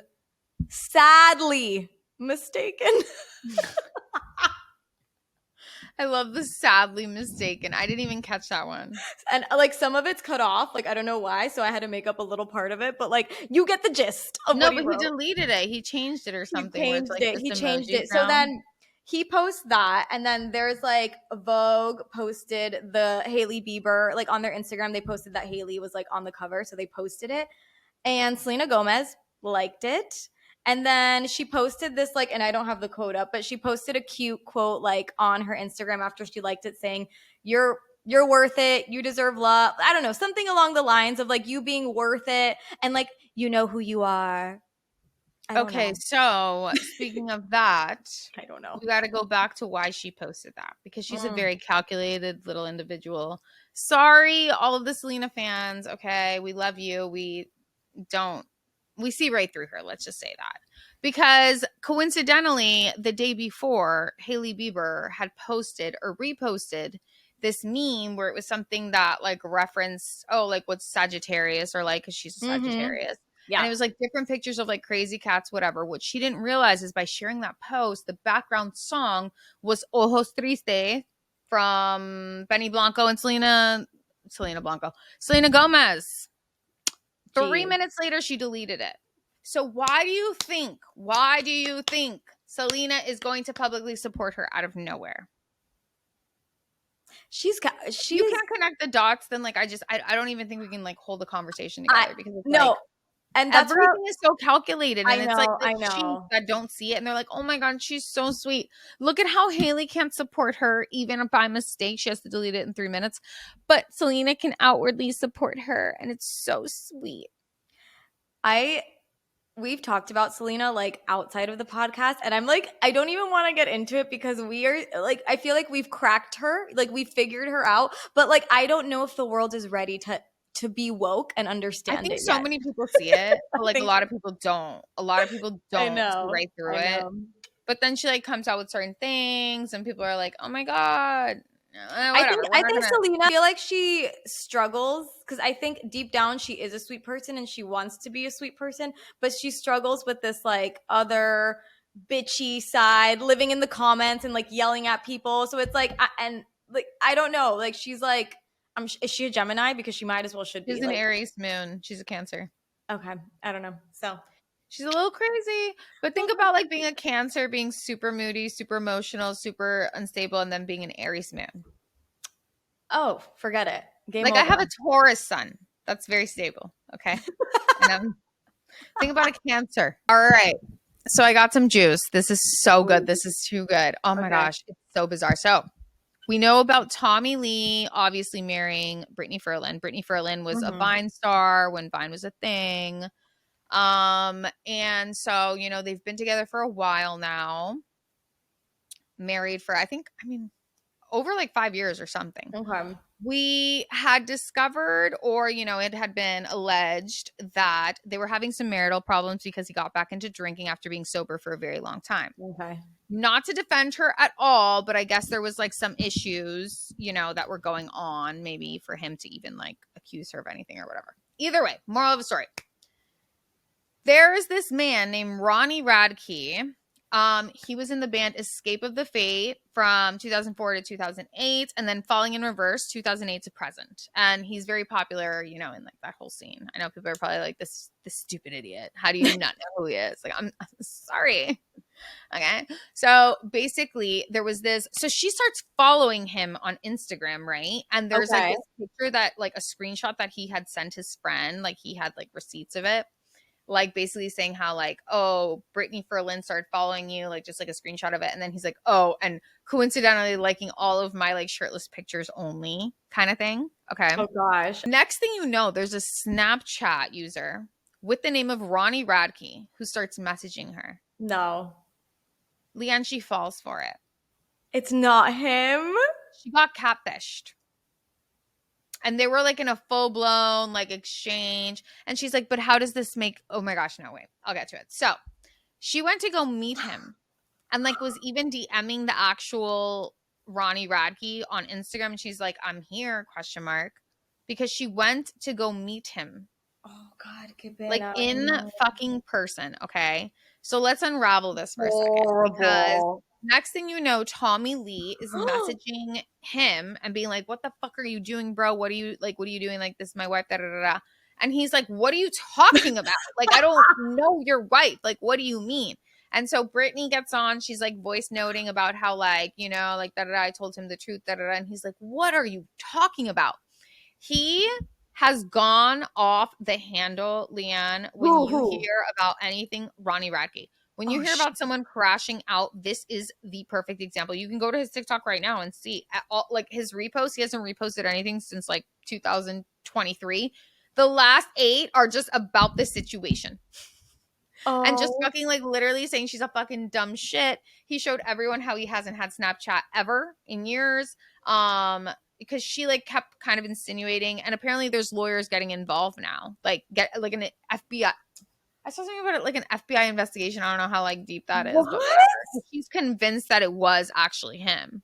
sadly mistaken. I love the sadly mistaken. I didn't even catch that one. And like some of it's cut off. Like I don't know why, so I had to make up a little part of it. But like you get the gist of No, what but wrote. he deleted it. He changed it or something. He changed it. So then he posts that, and then there's like Vogue posted the Hailey Bieber like on their Instagram. They posted that Hailey was like on the cover, so they posted it, and Selena Gomez liked it. And then she posted this like, and I don't have the quote up, but she posted a cute quote like on her Instagram after she liked it saying, you're worth it. You deserve love. I don't know, something along the lines of like you being worth it. And like, you know who you are. Okay, so speaking of that, I don't know. We got to go back to why she posted that because she's a very calculated little individual. Sorry, all of the Selena fans. Okay, we love you. We see right through her. Let's just say that. Because coincidentally, the day before, Hailey Bieber had posted or reposted this meme where it was something that like referenced, like what's Sagittarius or like, because she's a Sagittarius. Yeah. And it was like different pictures of like crazy cats, whatever. What she didn't realize is by sharing that post, the background song was Ojos Triste from Benny Blanco and Selena Gomez. 3 minutes later, she deleted it. So why do you think Selena is going to publicly support her out of nowhere? You can't connect the dots, then like I don't even think we can like hold the conversation together because it's And everything is so calculated. And it's like I the sheep know. that don't see it. And they're like, oh my God, she's so sweet. Look at how Hailey can't support her, even by mistake. She has to delete it in 3 minutes. But Selena can outwardly support her. And it's so sweet. We've talked about Selena like outside of the podcast, and I'm like, I don't even want to get into it because we are like, I feel like we've cracked her, like we figured her out, but like I don't know if the world is ready to be woke and understand it. I think it so yet. many people see it, but like a lot of people don't. A lot of people don't see right through it. But then she like comes out with certain things, and people are like, "Oh my God." Whatever. I think Selena, I feel like she struggles because I think deep down she is a sweet person and she wants to be a sweet person, but she struggles with this like other bitchy side, living in the comments and like yelling at people. So it's like, I don't know, like she's like, is she a Gemini? Because she might as well should be. She's an Aries moon. She's a Cancer. Okay, I don't know. So she's a little crazy, but think about like being a Cancer, being super moody, super emotional, super unstable, and then being an Aries moon. Oh, forget it. Game over. I have a Taurus sun. That's very stable. Okay. And think about a Cancer. All right. So I got some juice. This is so good. This is too good. Oh my gosh. It's so bizarre. So we know about Tommy Lee obviously marrying Brittany Furlan. Brittany Furlan was a Vine star when Vine was a thing. And so, you know, they've been together for a while now. Married for, over like 5 years or something. Okay. We had discovered, or, you know, it had been alleged that they were having some marital problems because he got back into drinking after being sober for a very long time. Okay. Not to defend her at all, but I guess there was like some issues, you know, that were going on, maybe for him to even like accuse her of anything or whatever. Either way, moral of the story. There is this man named Ronnie Rodke. He was in the band Escape of the Fate from 2004 to 2008, and then Falling in Reverse, 2008 to present. And he's very popular, you know, in like that whole scene. I know people are probably like, this stupid idiot. How do you not know who he is? Like, I'm sorry. Okay. So basically there was this, so she starts following him on Instagram, right? And there's like this picture that like a screenshot that he had sent his friend, like he had like receipts of it. Like basically saying how like, oh, Brittany Furlan started following you, like just like a screenshot of it. And then he's like, oh, and coincidentally liking all of my like shirtless pictures only kind of thing. Okay. Oh gosh. Next thing you know, there's a Snapchat user with the name of Ronnie Rodke who starts messaging her. No. Leanne, she falls for it. It's not him. She got catfished. And they were like in a full-blown like exchange. And she's like, but how does this make, oh my gosh, no, wait, I'll get to it. So she went to go meet him and like was even DMing the actual Ronnie Rodke on Instagram. And she's like, I'm here, ? Because she went to go meet him. Oh God, like in fucking person. Okay. So let's unravel this for a second. Because next thing you know, Tommy Lee is messaging him and being like, what the fuck are you doing, bro? What are you doing? Like, this is my wife, da da da da. And he's like, what are you talking about? Like, I don't know your wife. Like, what do you mean? And so Brittany gets on. She's like voice noting about how like, you know, like da da da, I told him the truth, da da da. And he's like, what are you talking about? He has gone off the handle, Leanne, when you hear about anything Ronnie Rodke. When you hear about someone crashing out, this is the perfect example. You can go to his TikTok right now and see all, like his reposts. He hasn't reposted anything since like 2023. The last 8 are just about this situation. And just fucking like literally saying she's a fucking dumb shit. He showed everyone how he hasn't had Snapchat ever in years. Because she like kept kind of insinuating, and apparently there's lawyers getting involved now. Like get like an FBI. I saw something about it, like an FBI investigation. I don't know how like deep that is. What? But she's convinced that it was actually him.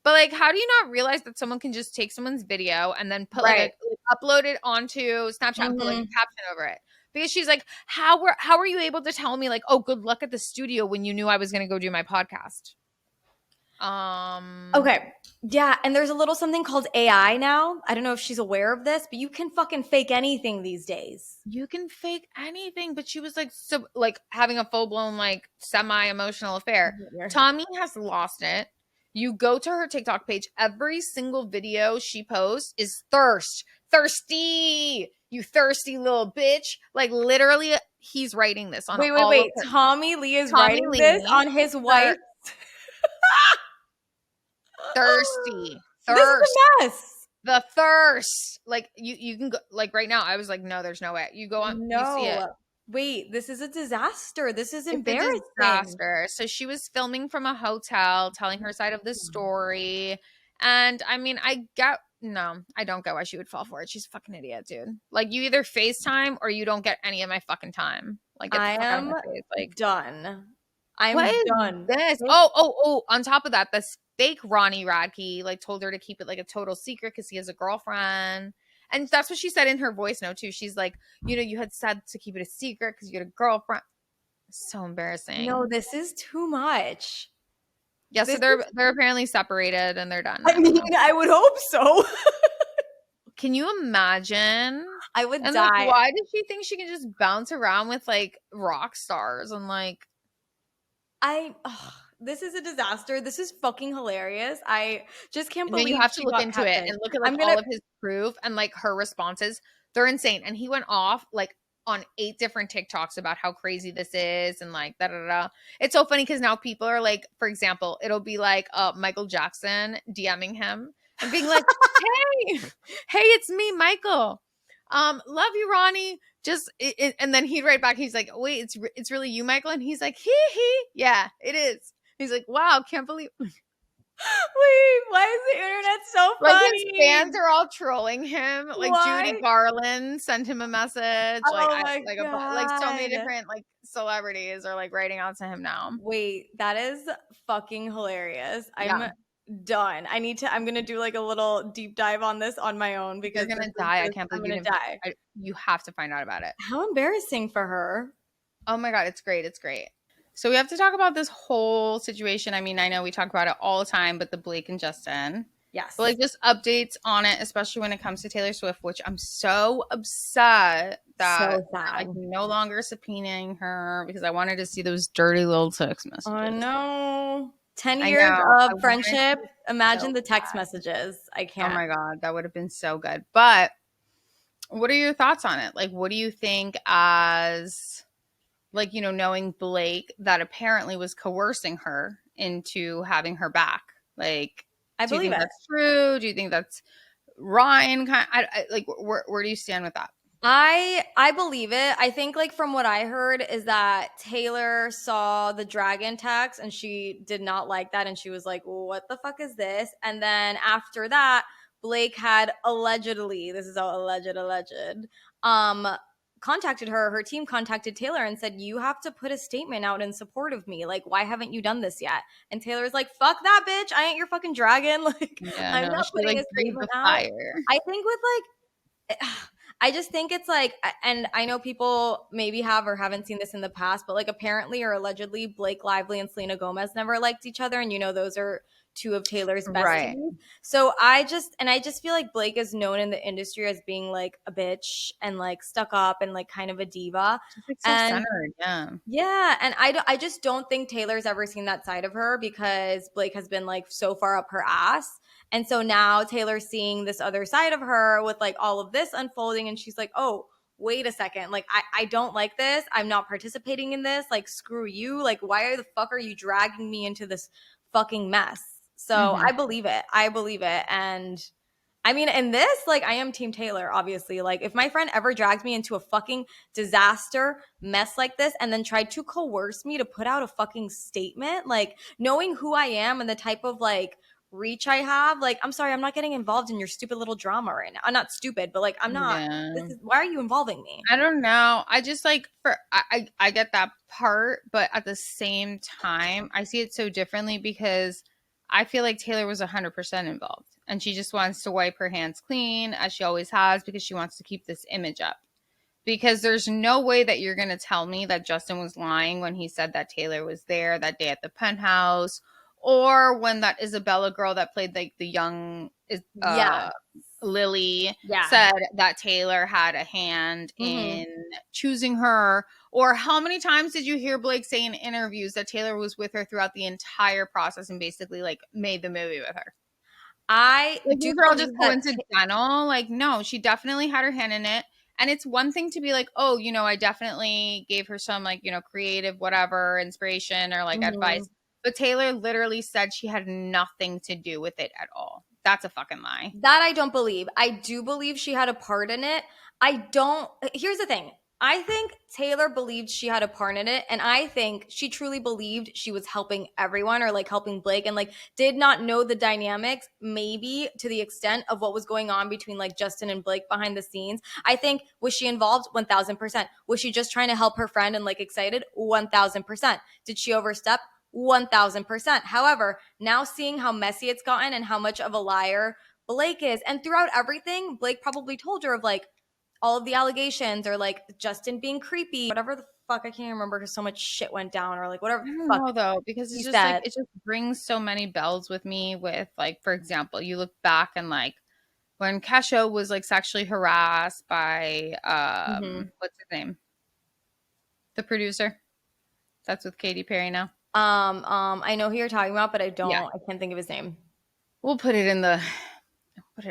But like, how do you not realize that someone can just take someone's video and then put like upload it onto Snapchat and put like a caption over it? Because she's like, how were you able to tell me like, oh, good luck at the studio when you knew I was going to go do my podcast? Okay. Yeah, and there's a little something called AI now. I don't know if she's aware of this, but you can fucking fake anything these days. You can fake anything, but she was like so like having a full-blown like semi-emotional affair. Tommy has lost it. You go to her TikTok page, every single video she posts is thirsty. you thirsty little bitch. Like literally, he's writing this on all of Wait. her. Tommy Lee is Tommy writing this Lee, on his wife. Thirsty. This is a mess. The thirst. Like you can go, like right now, I was like, no, there's no way. You go on, you see it. Wait, this is a disaster. This is It's a embarrassing. disaster. So she was filming from a hotel, telling her side of the story. And I mean, I don't get why she would fall for it. She's a fucking idiot, dude. Like, you either FaceTime or you don't get any of my fucking time. Like, get the fuck out of my face. Like, done. I'm done. This? Oh, on top of that, this fake Ronnie Rodke, like, told her to keep it like a total secret because he has a girlfriend. And that's what she said in her voice note, too. She's like, you had said to keep it a secret because you had a girlfriend. So embarrassing. No, this is too much. Yeah, so they're apparently separated and they're done. I mean, I would hope so. Can you imagine? I would die. Like, why did she think she can just bounce around with like rock stars and like? This is a disaster. This is fucking hilarious. I just can't believe you have to look into it and look at like all of his proof and like her responses. They're insane. And he went off like on 8 different TikToks about how crazy this is and like da da da. It's so funny because now people are like, for example, it'll be like Michael Jackson DMing him and being like, hey, it's me, Michael. Love you, Ronnie. And then he'd write back, he's like, wait, it's really you, Michael? And he's like, hee, yeah, it is. He's like, wow, can't believe. Wait, why is the internet so funny? Like, his fans are all trolling him. Like, why? Judy Garland sent him a message. Like, like so many different like celebrities are like writing out to him now. Wait, that is fucking hilarious. I'm done. I'm gonna do like a little deep dive on this on my own because you're gonna die. I can't believe you're gonna die. You have to find out about it. How embarrassing for her. Oh my god, it's great. It's great. So we have to talk about this whole situation. I mean, I know we talk about it all the time, but the Blake and Justin. Yes. But like just updates on it, especially when it comes to Taylor Swift, which I'm so upset that I'm no longer subpoenaing her because I wanted to see those dirty little text messages. Oh no. 10 years of friendship. Imagine the text messages. I can't. Oh my god, that would have been so good. But what are your thoughts on it? Like, what do you think as... like, knowing Blake that apparently was coercing her into having her back. Like, I believe that's true? Do you think that's Ryan? Like, where do you stand with that? I believe it. I think like from what I heard is that Taylor saw the dragon text and she did not like that. And she was like, what the fuck is this? And then after that, Blake had allegedly, this is all alleged, contacted her team contacted Taylor and said, you have to put a statement out in support of me. Like, why haven't you done this yet? And Taylor's like, fuck that bitch. I ain't your fucking dragon. Like, I'm not putting a statement out. I think with like, I just think it's like, and I know people maybe have or haven't seen this in the past, but like apparently or allegedly Blake Lively and Selena Gomez never liked each other. And those are 2 of Taylor's besties. Right. So I just feel like Blake is known in the industry as being like a bitch and like stuck up and like kind of a diva. She's like so centered, yeah. Yeah, and I just don't think Taylor's ever seen that side of her because Blake has been like so far up her ass. And so now Taylor's seeing this other side of her with like all of this unfolding and she's like, oh, wait a second. Like, I don't like this. I'm not participating in this. Like, screw you. Like, why the fuck are you dragging me into this fucking mess? So I believe it. And I mean, in this, like, I am Team Taylor, obviously. Like, if my friend ever dragged me into a fucking disaster mess like this and then tried to coerce me to put out a fucking statement, like, knowing who I am and the type of, like, reach I have, like, I'm sorry, I'm not getting involved in your stupid little drama right now. I'm not stupid, but, like, I'm not. Yeah. Why are you involving me? I don't know. I just, like, I get that part, but at the same time, I see it so differently because I feel like Taylor was 100% involved and she just wants to wipe her hands clean as she always has because she wants to keep this image up. Because there's no way that you're going to tell me that Justin was lying when he said that Taylor was there that day at the penthouse or when that Isabella girl that played like the young Lily said that Taylor had a hand in choosing her. Or how many times did you hear Blake say in interviews that Taylor was with her throughout the entire process and basically like made the movie with her? I do. These are all just coincidental. Like, no, she definitely had her hand in it. And it's one thing to be like, oh, you know, I definitely gave her some like, you know, creative whatever inspiration or like advice. But Taylor literally said she had nothing to do with it at all. That's a fucking lie. That I don't believe. I do believe she had a part in it. Here's the thing. I think Taylor believed she had a part in it, and I think she truly believed she was helping everyone or like helping Blake and like did not know the dynamics, maybe to the extent of what was going on between like Justin and Blake behind the scenes. I think, was she involved? 1000%. Was she just trying to help her friend and like excited? 1000%. Did she overstep? 1000%. However, now seeing how messy it's gotten and how much of a liar Blake is, and throughout everything, Blake probably told her of like all of the allegations or like Justin being creepy, whatever the fuck. I can't remember because so much shit went down or like whatever I the don't fuck know though, because it's he just like said. it just brings so many bells with me with like, for example, you look back and like when Kesha was like sexually harassed by what's his name? The producer. That's with Katy Perry now. I know who you're talking about, but I Yeah. can't think of his name. We'll put it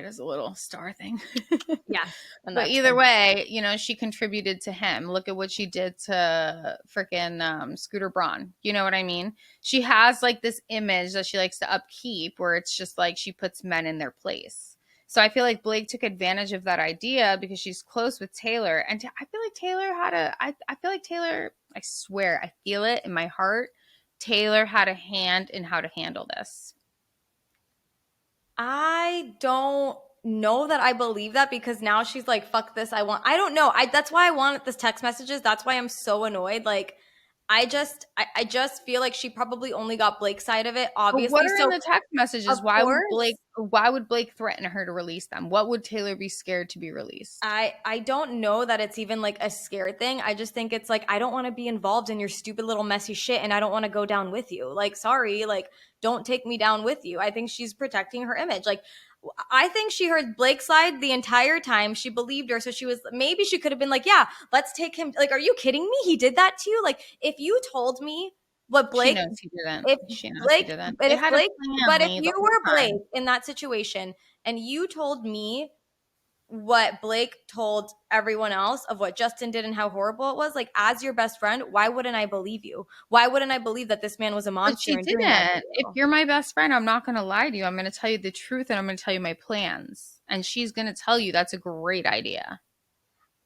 as a little star thing. Yeah. And But that's either way, you know, she contributed to him. Look at what she did to freaking Scooter Braun. You know what I mean? She has like this image that she likes to upkeep where it's just like she puts men in their place. So I feel like Blake took advantage of that idea because she's close with Taylor. And I feel like I feel like Taylor, I swear, I feel it in my heart. Taylor had a hand in how to handle this. I don't know that I believe that because now she's like, fuck this. I don't know. That's why I want this text messages. That's why I'm so annoyed. Like, I just feel like she probably only got Blake's side of it, But what obviously. are in So the text of messages? course, Why would Blake threaten her to release them? What would Taylor be scared to be released? I don't know that it's even like a scared thing. I just think it's like I don't want to be involved in your stupid little messy shit and I don't want to go down with you. Like sorry, like don't take me down with you. I think she's protecting her image. Like I think she heard Blake's side the entire time. She believed her, so she was maybe she could have been like, "Yeah, let's take him." Like, are you kidding me? He did that to you? Like if you told me what She Blake knows he didn't. if She knows he Blake didn't. but They if had a Blake but if plan, Lee, the you whole were Blake time. in that situation and you told me what Blake told everyone else of what Justin did and how horrible it was, like as your best friend, why wouldn't I believe you? Why wouldn't I believe that this man was a But monster she and doing that to didn't. If you? you're my best friend, I'm not going to lie to you. I'm going to tell you the truth and I'm going to tell you my plans. And she's going to tell you that's a great idea.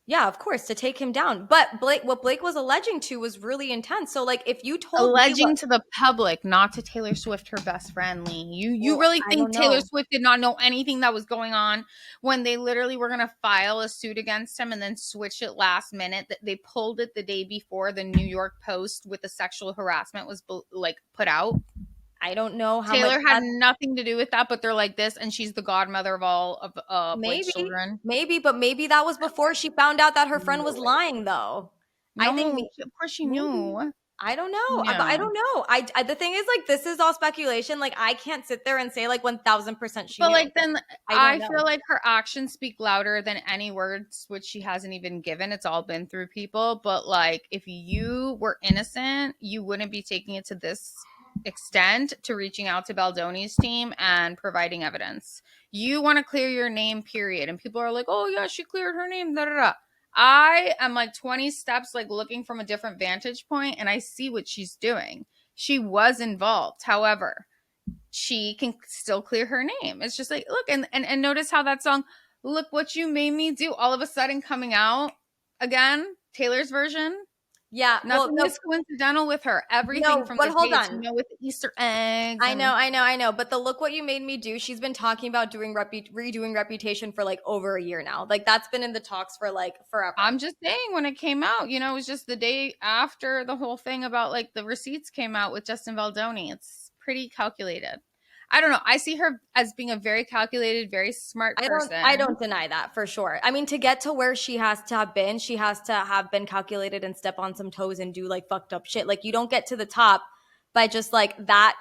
Yeah, of course, to take him down. But what Blake was alleging to was really intense. So like if you told me what Alleging to the public, not to Taylor Swift, her best friend, Lee. You well, really I think don't Taylor know. Swift did not know anything that was going on when they literally were going to file a suit against him and then switch it last minute? That they pulled it the day before the New York Post with the sexual harassment was like put out. I don't know how much Taylor had that nothing to do with that, but they're like this, and she's the godmother of all of Blake's maybe, children. but maybe that was before she found out that her friend No was way. lying though. I think No, of course she maybe. knew. I don't She know. I knew. don't know. The thing is, like, this is all speculation. Like, I can't sit there and say like 1000% she But knew. like then I don't I know. feel like her actions speak louder than any words which she hasn't even given. It's all been through people. But like if you were innocent, you wouldn't be taking it to this extent to reaching out to Baldoni's team and providing evidence. You want to clear your name, period. And people are like, oh yeah, she cleared her name. Da, da, da. I am like 20 steps like looking from a different vantage point and I see what she's doing. She was involved. However, she can still clear her name. It's just like, look, and notice how that song, Look What You Made Me Do, all of a sudden coming out again, Taylor's version. Yeah. Well, Nothing no, is coincidental with her. Everything no. from But the hold dates, on. with the Easter eggs I know, and I know, I know. But the look what you made me do. She's been talking about doing redoing Reputation for like over a year now. Like that's been in the talks for like forever. I'm just saying when it came out, it was just the day after the whole thing about like the receipts came out with Justin Baldoni. It's pretty calculated. I don't know. I see her as being a very calculated, very smart I person. don't deny that for sure. I mean, to get to where she has to have been, she has to have been calculated and step on some toes and do like fucked up shit. Like you don't get to the top by just like that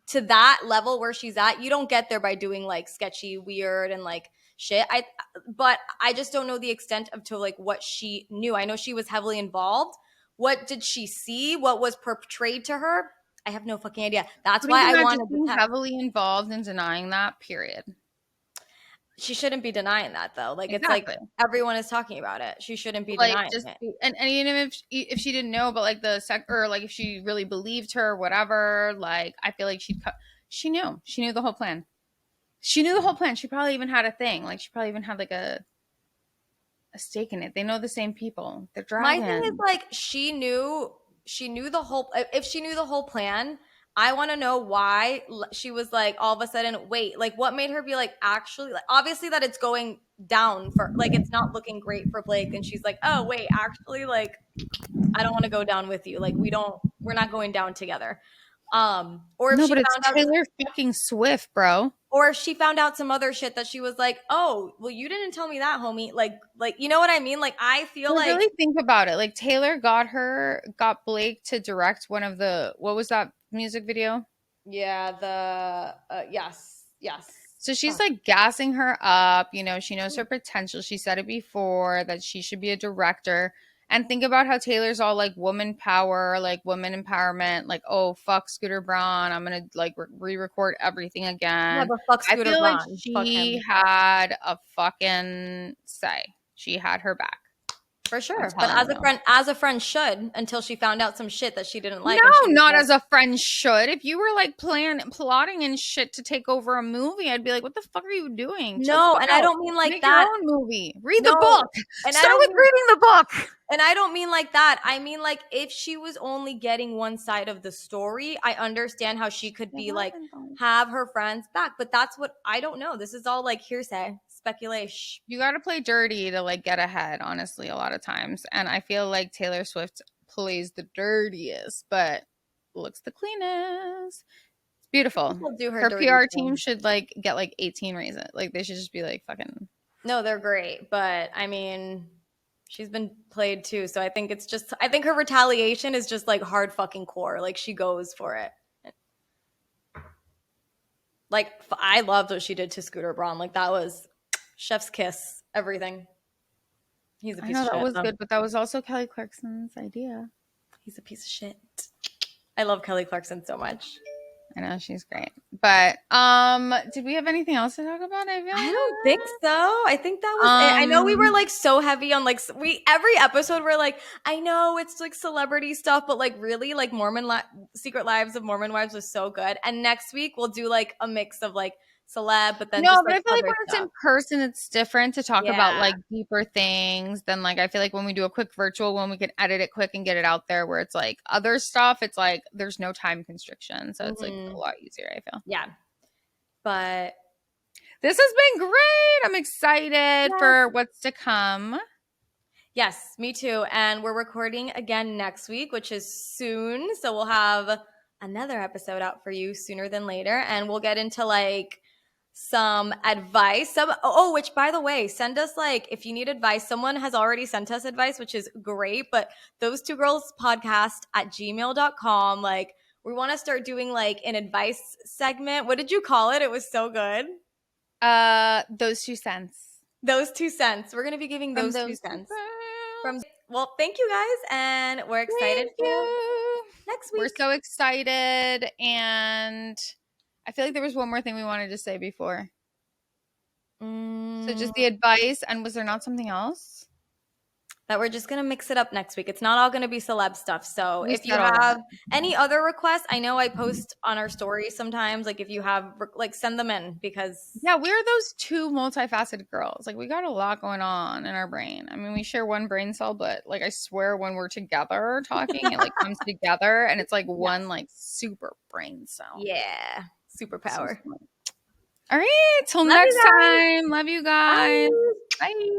to that level where she's at. You don't get there by doing like sketchy, weird and like shit. But I just don't know the extent of to like what she knew. I know she was heavily involved. What did she see? What was portrayed to her? I have no fucking idea. That's What do you why think I about just wanted the being text. heavily involved in denying that? Period. She shouldn't be denying that though. Like Exactly. It's like everyone is talking about it. She shouldn't be like denying just it. and even if she didn't know, but like or like if she really believed her, whatever, like I feel like she knew the whole plan. She knew the whole plan. She probably even had a thing. Like she probably even had like a stake in it. They know the same people. They're My thing is dragons. like she knew the whole if she knew the whole plan, I want to know why she was like all of a sudden wait, like what made her be like actually like obviously that it's going down for like it's not looking great for Blake and she's like, "Oh, wait, actually like I don't want to go down with you. Like we're not going down together." Or if No, she but it's found out Taylor fucking Swift, bro. or if she found out some other shit that she was like, "Oh, well you didn't tell me that, homie." Like you know what I mean? Like I feel But like really think about it. Like Taylor got Blake to direct one of the what was that music video? yeah, the yes. So she's like gassing her up. You know, she knows her potential. She said it before that she should be a director. And think about how Taylor's all like woman power, like woman empowerment, like, oh, fuck Scooter Braun. I'm going to like re record everything Yeah, again. but fuck I Scooter feel like Braun. Fuck she him. had a fucking say. She had her back. For I'm sure. But telling you. as a friend should until she found out some shit that she didn't No, like and she was not like, as a friend should. If you were like plotting and shit to take over a movie, I'd be like, what the fuck are you doing? Chill the "No, fuck and I out. don't mean like Make your that. own movie. Read the No." book. And I Start don't with mean reading the book. and I don't mean like that. I mean like if she was only getting one side of the story, I understand how she could be like have her friends back, but that's what I don't know. This is all like hearsay, speculation. You got to play dirty to like get ahead, honestly, a lot of times. And I feel like Taylor Swift plays the dirtiest, but looks the cleanest. It's beautiful. People do her Her dirty PR team thing. should like get like 18 raises. Like they should just be like fucking. No, they're great, but I mean, she's been played too, so I think it's just I think her retaliation is just like hard fucking core. Like she goes for it. Like I loved what she did to Scooter Braun. Like that was chef's kiss, everything. He's a I piece know of that shit. was good, but that was also Kelly Clarkson's idea. He's a piece of shit. I love Kelly Clarkson so much. I know she's great. But did we have anything else to talk about? I don't think so. I think that was it. I know we were like so heavy on like we every episode we're like, I know it's like celebrity stuff, but like really like Secret Lives of Mormon Wives was so good. And next week we'll do like a mix of like celeb, but then no, just but like I feel like other when it's stuff. in person, it's different to talk about Yeah. like deeper things than like I feel like when we do a quick virtual one, we can edit it quick and get it out there. Where it's like other stuff, it's like there's no time constriction, so it's like a lot easier. I feel. Yeah. But this has been great. I'm excited for what's to come. Yes, me too. And we're recording again next week, which is soon. So we'll have another episode out for you sooner than later. And we'll get into like some advice. Which by the way, send us like if you need advice. Someone has already sent us advice, which is great. But those two girls podcast at gmail.com. Like we want to start doing like an advice segment. What did you call it? It was so good. Those 2 cents. Those 2 cents. We're gonna be giving those 2 cents. Well, thank you guys, and we're excited for next week. We're so excited, and I feel like there was one more thing we wanted to say before. So just the advice, and was there not something else? That we're just going to mix it up next week. It's not all going to be celeb stuff. So if you have any other requests, I know I post on our stories sometimes. Like if you have, like send them in because. Yeah, we're those 2 multifaceted girls. Like we got a lot going on in our brain. I mean, we share one brain cell, but like I swear when we're together talking, it like comes together and it's like one like super brain cell. Yeah, superpower. All right, till next time. Love you guys. Bye.